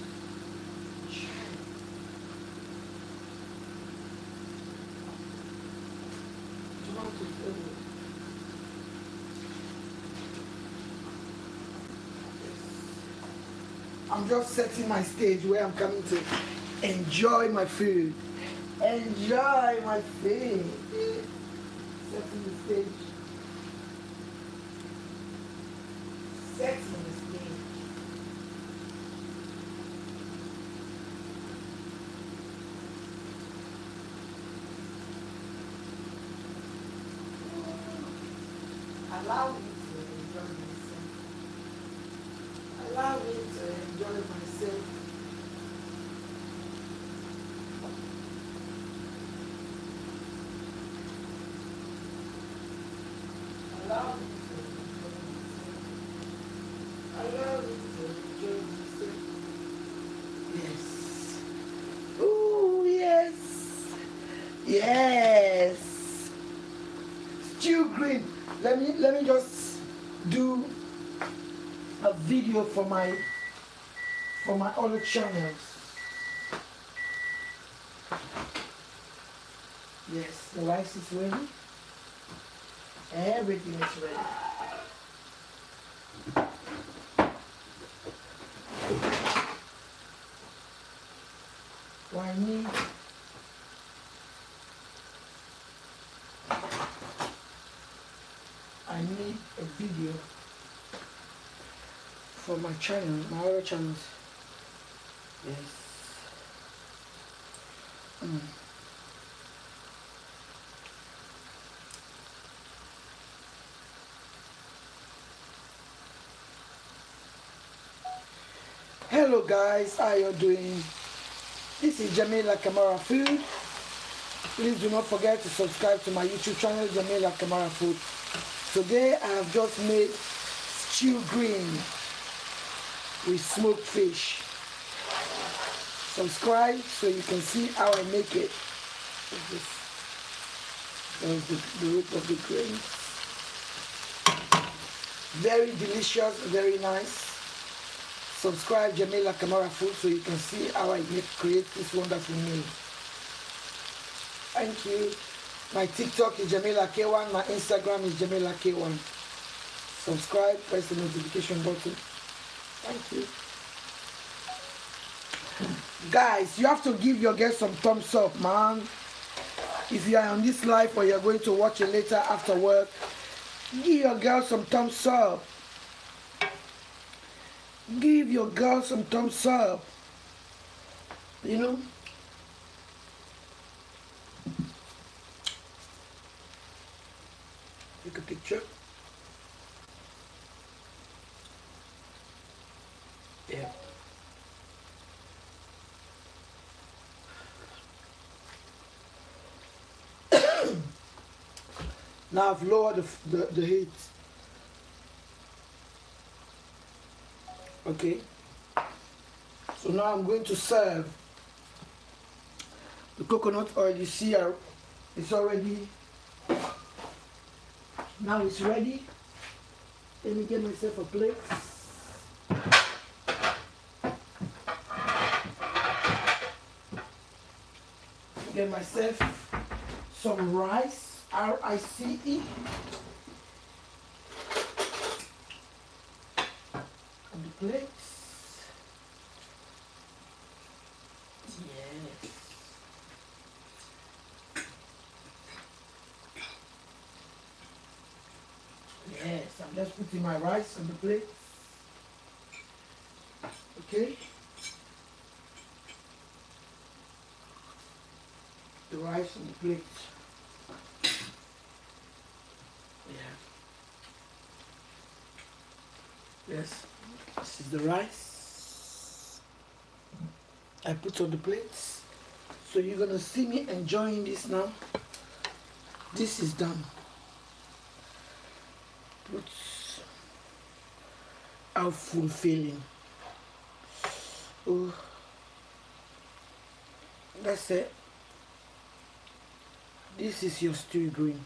Tomatoes everywhere. I'm just setting my stage where I'm coming to enjoy my food. Enjoy my food. Setting the stage. Setting the stage. Allow me to enjoy myself. Allow me to enjoy myself. Allow me to enjoy myself. Allow me to enjoy myself. Yes. Ooh, yes. Yes. Stew green. Let me just do a video for my other channels. Yes, the rice is ready. Everything is ready. So I need a video for my channel, my other channels. Yes. Hello guys, how you doing? This is Jamila Kamara Food. Please do not forget to subscribe to my YouTube channel, Jamila Kamara Food. Today I have just made stew green with smoked fish. Subscribe so you can see how I make it. There's the root of the grains. Very delicious, very nice. Subscribe Jamila Kamara Food so you can see how I create this wonderful meal. Thank you. My TikTok is Jamila K1. My Instagram is Jamila K1. Subscribe, press the notification button. Thank you. Guys, you have to give your guests some thumbs up, man. If you are on this live or you're going to watch it later after work, give your girl some thumbs up. Give your girl some thumbs up. You know? Take a picture. Yeah. Now I've lowered the heat. Okay. So now I'm going to serve the coconut oil. You see, it's already, now it's ready. Let me get myself a plate. Get myself some rice, R-I-C-E. On the plate. Yes. Yes, I'm just putting my rice on the plate. Okay. The rice on the plate. Yeah. Yes. This is the rice I put on the plates. So you're gonna see me enjoying this now. This is done. Put how fulfilling. Oh, that's it. This is your stew green.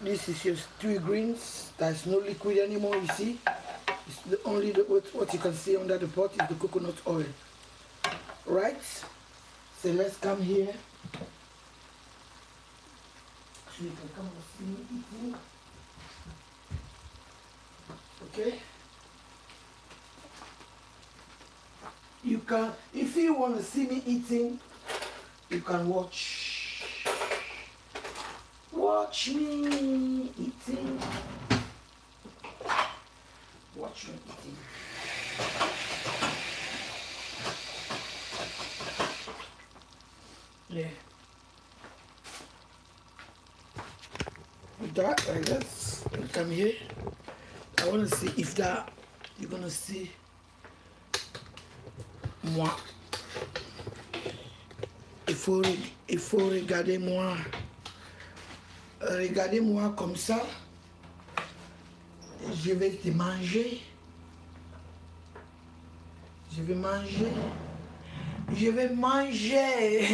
This is your stew greens. There's no liquid anymore, you see. It's only what you can see under the pot is the coconut oil. Right? So let's come here. So you can come and see me eating. Okay? You can, if you want to see me eating, you can watch me eating. Watch me eating. Yeah. With that, like this, come here. I want to see if that you're gonna see moi. Il faut regarder moi. Regardez-moi comme ça. Je vais te manger. Je vais manger. Je vais manger.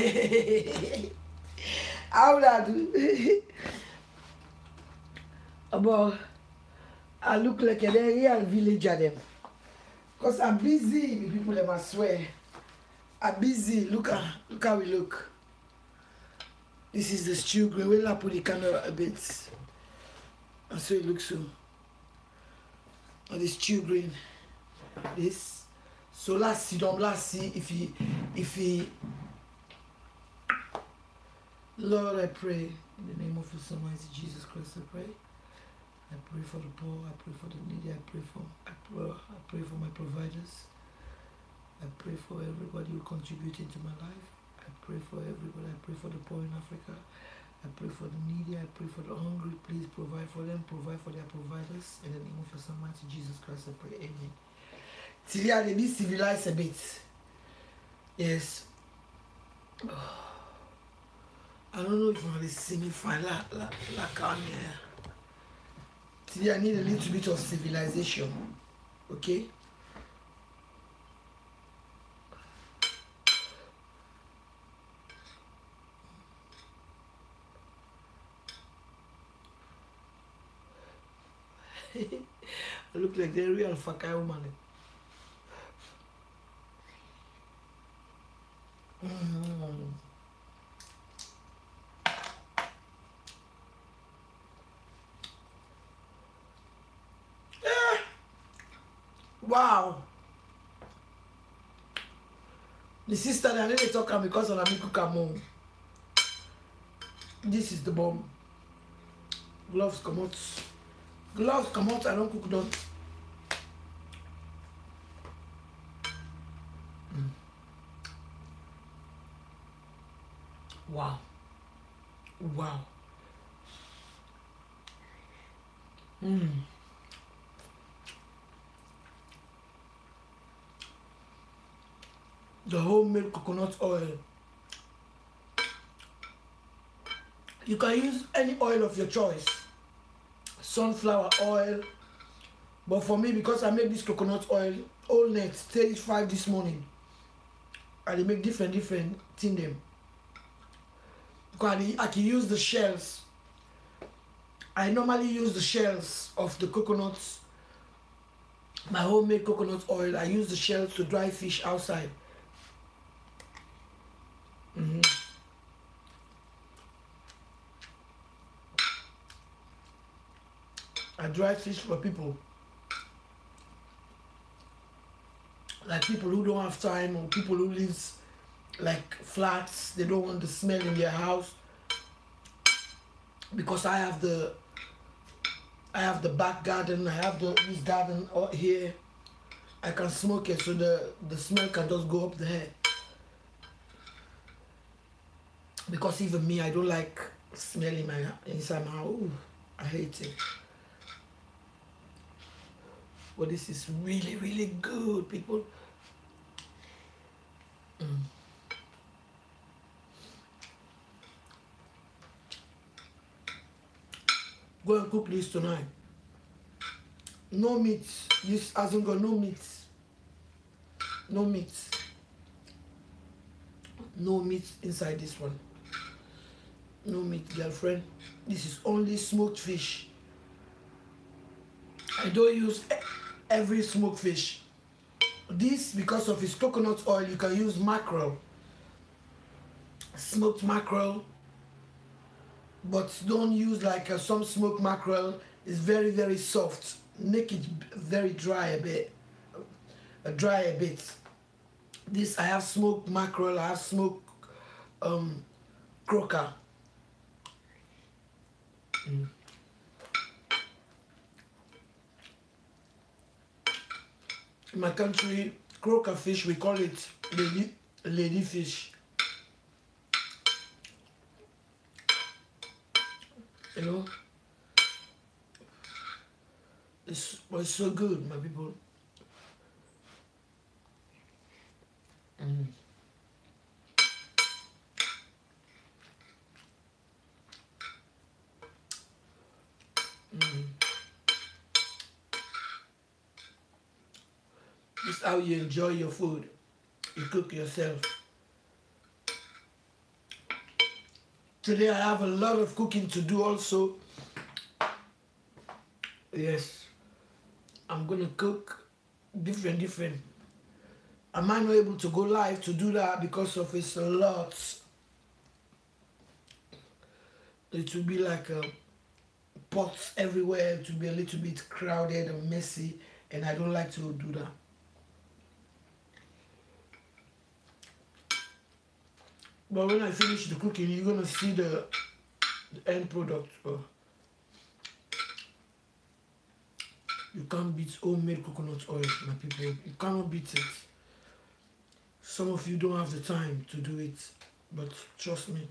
How would I do? But I look like a real villager them. Because I'm busy, the people them I swear. I'm busy. Look how we look. This is the stew green. We'll put the camera a bit. And so it looks so. And the stew green. This. So let's see, if he Lord, I pray in the name of your Son, mighty Jesus Christ, I pray. I pray for the poor, I pray for the needy, I pray for my providers. I pray for everybody who contributed to my life. I pray for everybody. I pray for the poor in Africa. I pray for the needy. I pray for the hungry. Please provide for them. Provide for their providers. In the name of your Son, mighty Jesus Christ, I pray. Amen. Tilia, they be civilized a bit. Yes. Oh. I don't know if you want to see me fine like on here. Tilia, I need a little bit of civilization. Okay? I look like the real Fakai woman. Wow. The sister that I didn't talk about because of Amiku Kamon. This is the bomb. Gloves come out. Gloves come out, I don't cook them. Wow. Wow. Mm. The homemade coconut oil. You can use any oil of your choice. Sunflower oil. But for me, because I make this coconut oil all night, stage 5 this morning, I dey make different thing them. Because I can use the shells. I normally use the shells of the coconuts. My homemade coconut oil, I use the shells to dry fish outside. I dry fish for people. Like people who don't have time, or people who live like flats, they don't want the smell in their house. Because I have the back garden, I have this garden out here. I can smoke it so the smell can just go up there. Because even me, I don't like smelling inside my house. Ooh, I hate it. But this is really, really good, people. Go and cook this tonight. No meat. This hasn't got no meat. No meat. No meat inside this one. No meat, girlfriend. This is only smoked fish. I don't use every smoked fish. This, because of its coconut oil, you can use mackerel. Smoked mackerel. But don't use like some smoked mackerel. It's very, very soft. Make it very dry a bit. Dry a bit. This, I have smoked mackerel. I have smoked croaker. In my country, croaker fish, we call it lady fish. You know, it's so good, my people. This is how you enjoy your food. You cook yourself. Today I have a lot of cooking to do also. Yes. I'm gonna cook different. I might not able to go live to do that because of it's a lot. It will be like pots everywhere. It will be a little bit crowded and messy, and I don't like to do that. But when I finish the cooking, you're gonna see the end product. You can't beat homemade coconut oil, my people. You cannot beat it. Some of you don't have the time to do it, but trust me.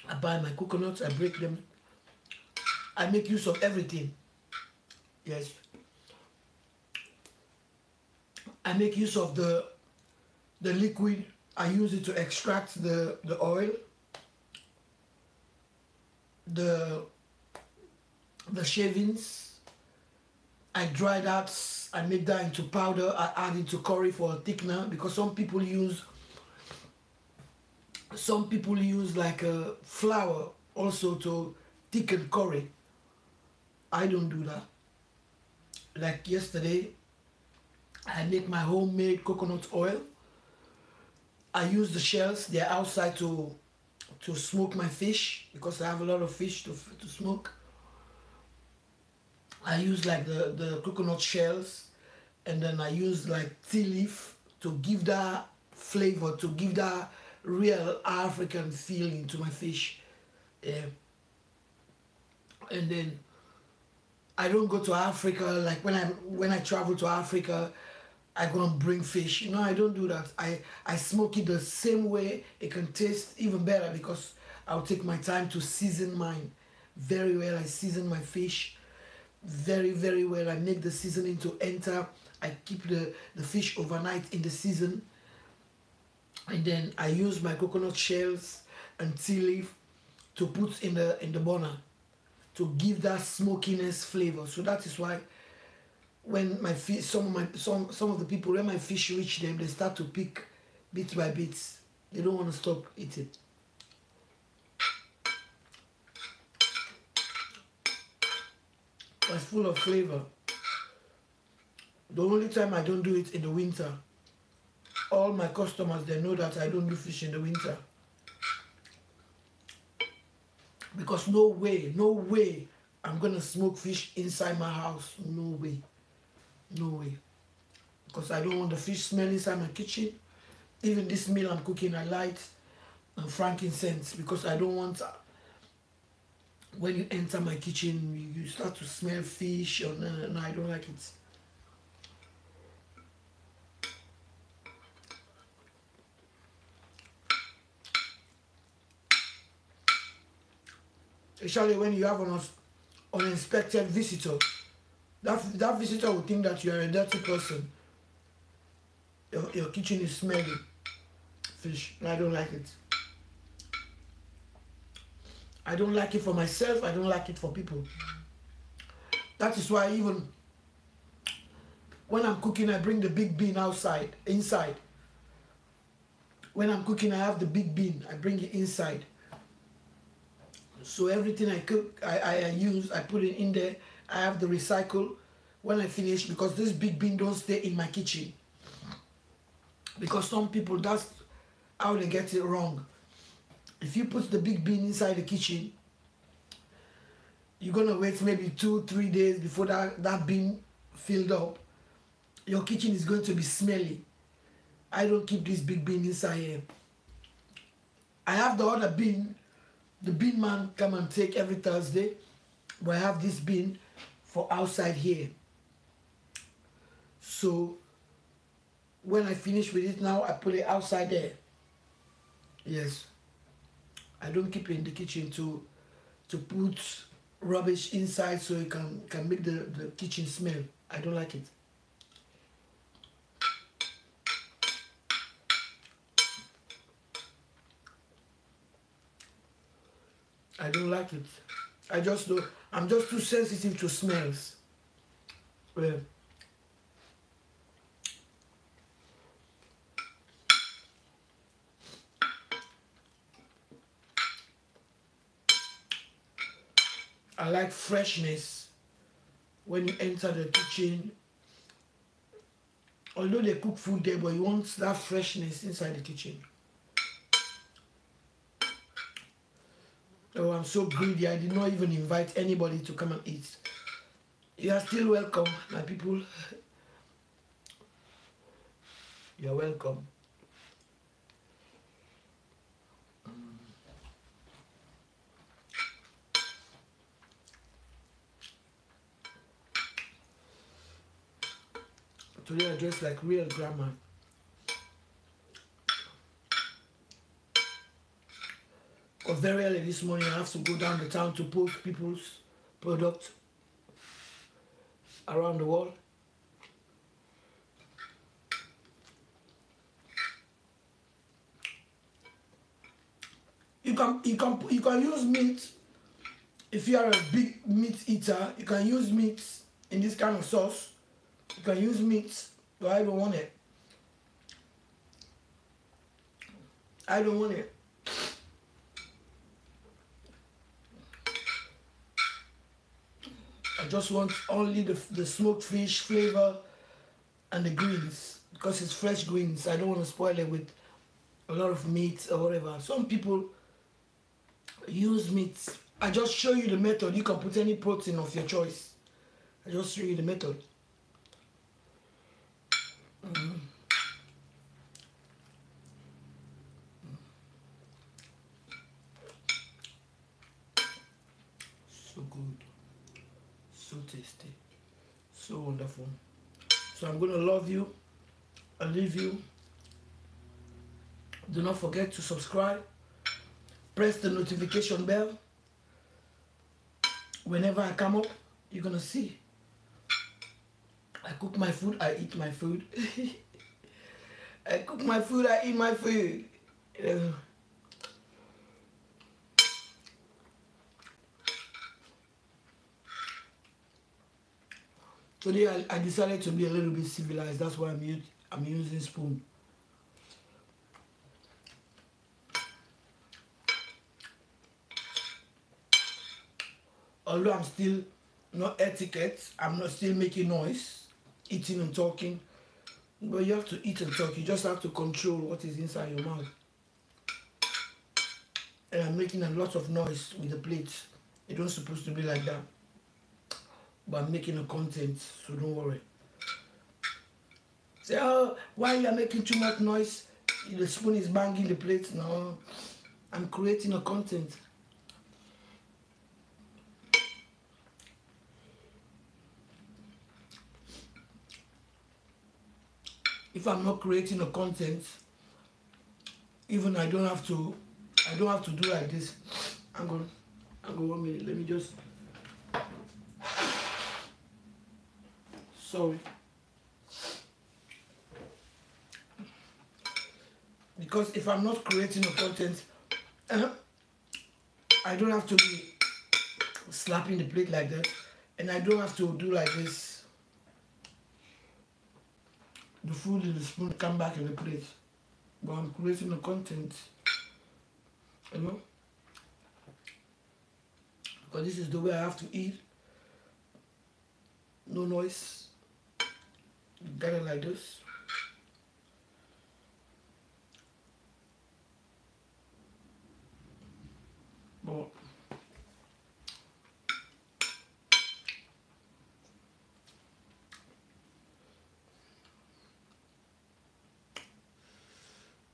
I buy my coconuts, I break them. I make use of everything. Yes. I make use of the liquid. I use it to extract the oil. The shavings, I dry that, I make that into powder, I add it to curry for a thickener, because some people use like a flour also to thicken curry. I don't do that. Like yesterday, I make my homemade coconut oil. I use the shells, they're outside to smoke my fish, because I have a lot of fish to smoke. I use like the coconut shells, and then I use like tea leaf to give that flavor, to give that real African feeling to my fish. Yeah. And then I don't go to Africa, like when I travel to Africa, I'm gonna bring fish. You know, I don't do that. I smoke it the same way. It can taste even better because I'll take my time to season mine very well. I season my fish very, very well. I make the seasoning to enter. I keep the fish overnight in the season, and then I use my coconut shells and tea leaf to put in the burner to give that smokiness flavor. So that is why when my fish, some of the people, when my fish reach them, they start to pick bit by bit. They don't want to stop eating. It's full of flavor. The only time I don't do it in the winter. All my customers, they know that I don't do fish in the winter. Because no way I'm gonna smoke fish inside my house. No way. No way. Because I don't want the fish smell inside my kitchen. Even this meal I'm cooking, I light frankincense because I don't want, when you enter my kitchen, you start to smell fish. Or no, I don't like it. Especially when you have an unexpected visitor. That visitor will think that you are a dirty person. Your kitchen is smelling fish. I don't like it. I don't like it for myself. I don't like it for people. That is why even when I'm cooking, I bring the big bin inside. When I'm cooking, I have the big bin. I bring it inside. So everything I cook, I use, I put it in there. I have the recycle when I finish, because this big bin don't stay in my kitchen. Because some people, that's how they get it wrong. If you put the big bin inside the kitchen, you're gonna wait maybe 2-3 days before that bin filled up. Your kitchen is going to be smelly. I don't keep this big bin inside here. I have the other bin. The bin man come and take every Thursday, but I have this bin for outside here. So when I finish with it now, I put it outside there. Yes. I don't keep it in the kitchen to put rubbish inside so it can make the kitchen smell. I don't like it. I don't like it. I just don't. I'm just too sensitive to smells. Yeah. I like freshness when you enter the kitchen. Although they cook food there, but you want that freshness inside the kitchen. Oh, I'm so greedy. I did not even invite anybody to come and eat. You are still welcome, my people. You're welcome. Today I dress like real grandma. Because very early this morning I have to go down the town to post people's products around the world. You can use meat. If you are a big meat eater, you can use meat in this kind of sauce. You can use meat, but I don't want it. I don't want it. I just want only the smoked fish flavor and the greens, because it's fresh greens. I don't want to spoil it with a lot of meat or whatever. Some people use meat. I just show you the method. You can put any protein of your choice. I just show you the method. So good. So tasty. So wonderful. So I'm going to love you I leave you. Do not forget to subscribe. Press the notification bell. Whenever I come up, you're gonna see. I cook my food, I eat my food. I cook my food, I eat my food. Today I decided to be a little bit civilized. That's why I'm using spoon. Although I'm still not etiquette, I'm not still making noise, eating and talking. But you have to eat and talk. You just have to control what is inside your mouth. And I'm making a lot of noise with the plates. It don't supposed to be like that. But I'm making a content, so don't worry. Say, oh, why you are making too much noise? The spoon is banging the plate. No, I'm creating a content. If I'm not creating a content, even I don't have to do like this. I'm going 1 minute. Let me just. Sorry. Because if I'm not creating a content, I don't have to be slapping the plate like that, and I don't have to do like this. The food in the spoon come back in the plate, but I'm creating a content, you know, because this is the way I have to eat. No noise. Got it like this. But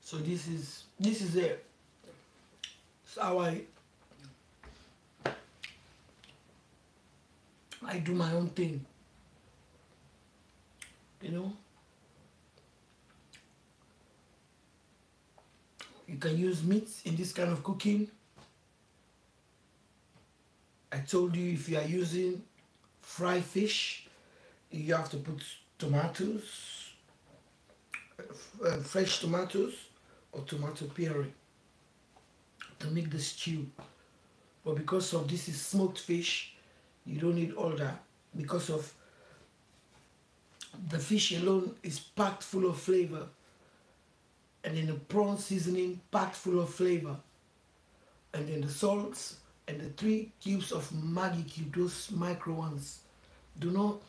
so this is it. It's how I do my own thing. You know, you can use meat in this kind of cooking. I told you if you are using fried fish, you have to put tomatoes, fresh tomatoes or tomato puree to make the stew. But because of this is smoked fish, you don't need all that, because of the fish alone is packed full of flavor, and then the prawn seasoning packed full of flavor, and then the salts and the 3 cubes of Maggi cube, those micro ones. Do not,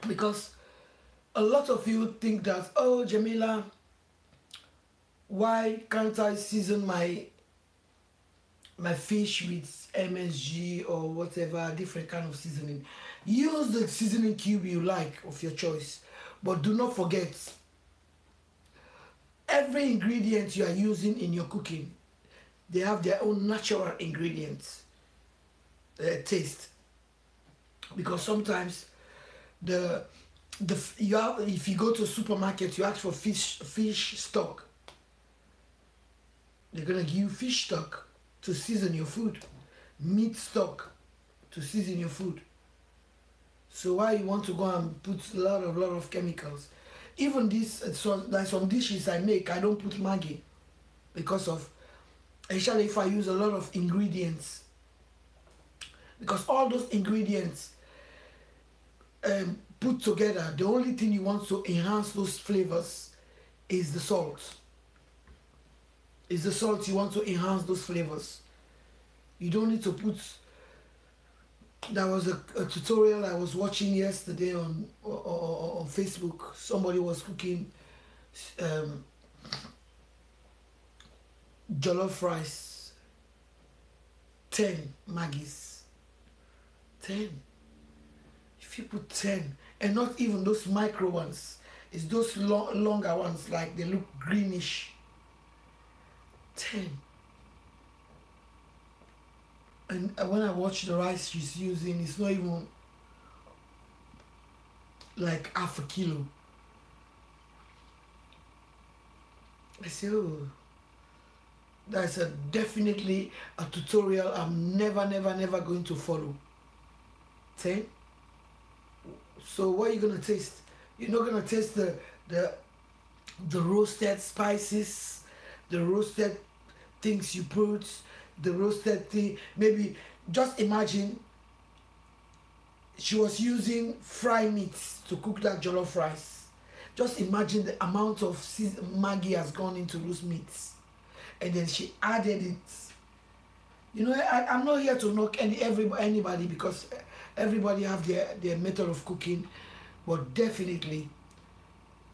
because a lot of you think that, oh Jamila, why can't I season my fish with MSG or whatever different kind of seasoning? Use the seasoning cube you like of your choice, but do not forget, every ingredient you are using in your cooking, they have their own natural ingredients, taste. Because sometimes if you go to a supermarket, you ask for fish stock, they're gonna give you fish stock to season your food, meat stock to season your food. So why you want to go and put a lot of chemicals? Even this, so like some dishes I make, I don't put Maggi, because of, especially if I use a lot of ingredients, because all those ingredients put together, the only thing you want to enhance those flavors is the salt. It's the salt you want to enhance those flavors. You don't need to put. There was a tutorial I was watching yesterday on Facebook. Somebody was cooking jollof rice. 10 Maggies. 10. If you put 10, and not even those micro ones, it's those longer ones, like they look greenish. 10. And when I watch the rice she's using, it's not even like half a kilo. I say, oh, that's definitely a tutorial I'm never going to follow. 10. So what are you gonna taste? You're not gonna taste the the roasted spices, the roasted things you put, the roasted thing. Maybe just imagine she was using fry meats to cook that jollof rice. Just imagine the amount of Maggi has gone into those meats, and then she added it. You know, I'm not here to knock anybody, because everybody have their method of cooking, but definitely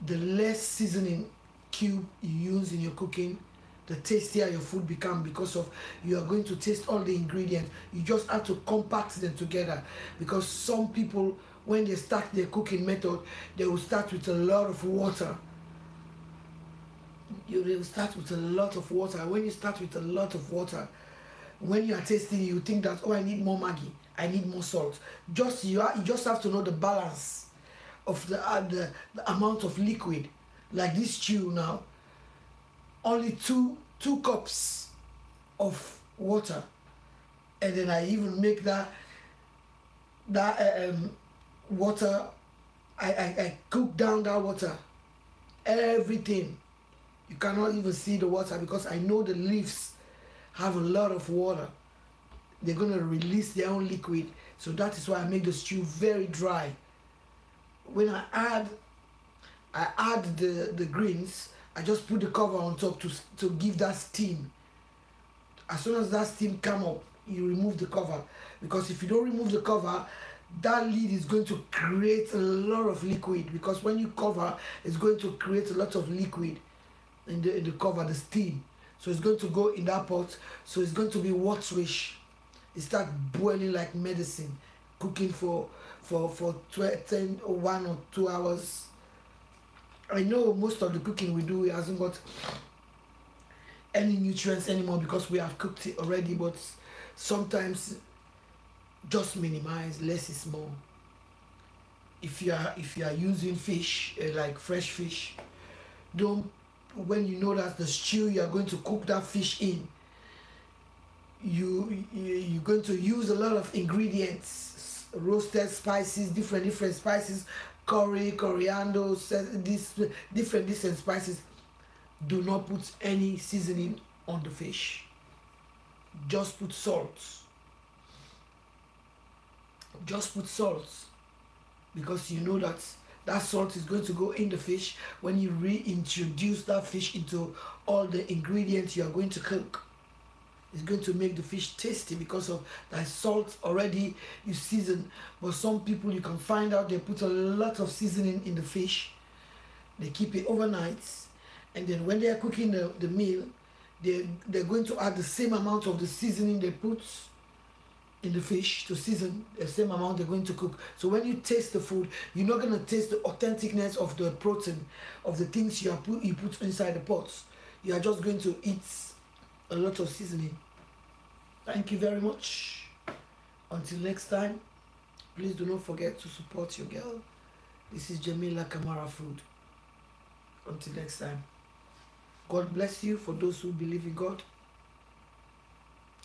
the less seasoning cube you use in your cooking, the tastier your food become, because of you are going to taste all the ingredients. You just have to compact them together, because some people, when they start their cooking method, they will start with a lot of water. They will start with a lot of water. When you start with a lot of water, when you are tasting, you think that, oh, I need more Maggi, I need more salt. You just have to know the balance of the amount of liquid. Like this stew now, only two cups of water, and then I even make that water. I cook down that water, everything. You cannot even see the water, because I know the leaves have a lot of water. They're going to release their own liquid. So that is why I make the stew very dry. When I add the greens, I just put the cover on top to give that steam. As soon as that steam come up, you remove the cover, because if you don't remove the cover, that lid is going to create a lot of liquid, because when you cover, it's going to create a lot of liquid in the cover, the steam. So it's going to go in that pot, so it's going to be waterish. It starts boiling like medicine, cooking for 10 or 1 or 2 hours. I know most of the cooking we do, it hasn't got any nutrients anymore, because we have cooked it already, but sometimes just minimize, less is more. If you are using fish, like fresh fish, don't, when you know that the stew you are going to cook that fish in, you're going to use a lot of ingredients, roasted spices, different spices, curry, coriander, these different spices. Do not put any seasoning on the fish. Just put salt. Just put salt, because you know that that salt is going to go in the fish when you reintroduce that fish into all the ingredients you are going to cook. It's going to make the fish tasty, because of that salt already you season. But some people, you can find out they put a lot of seasoning in the fish. They keep it overnight, and then when they are cooking the meal, they're going to add the same amount of the seasoning they put in the fish to season, the same amount they're going to cook. So when you taste the food, you're not going to taste the authenticness of the protein, of the things you put inside the pots. You are just going to eat a lot of seasoning. Thank you very much. Until next time, please do not forget to support your girl. This is Jamila Kamara Food. Until next time, God bless you for those who believe in God.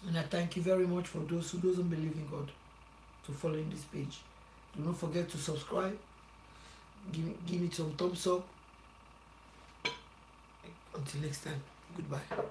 And I thank you very much for those who doesn't believe in God to following this page. Do not forget to subscribe. Give me some thumbs up. Until next time, goodbye.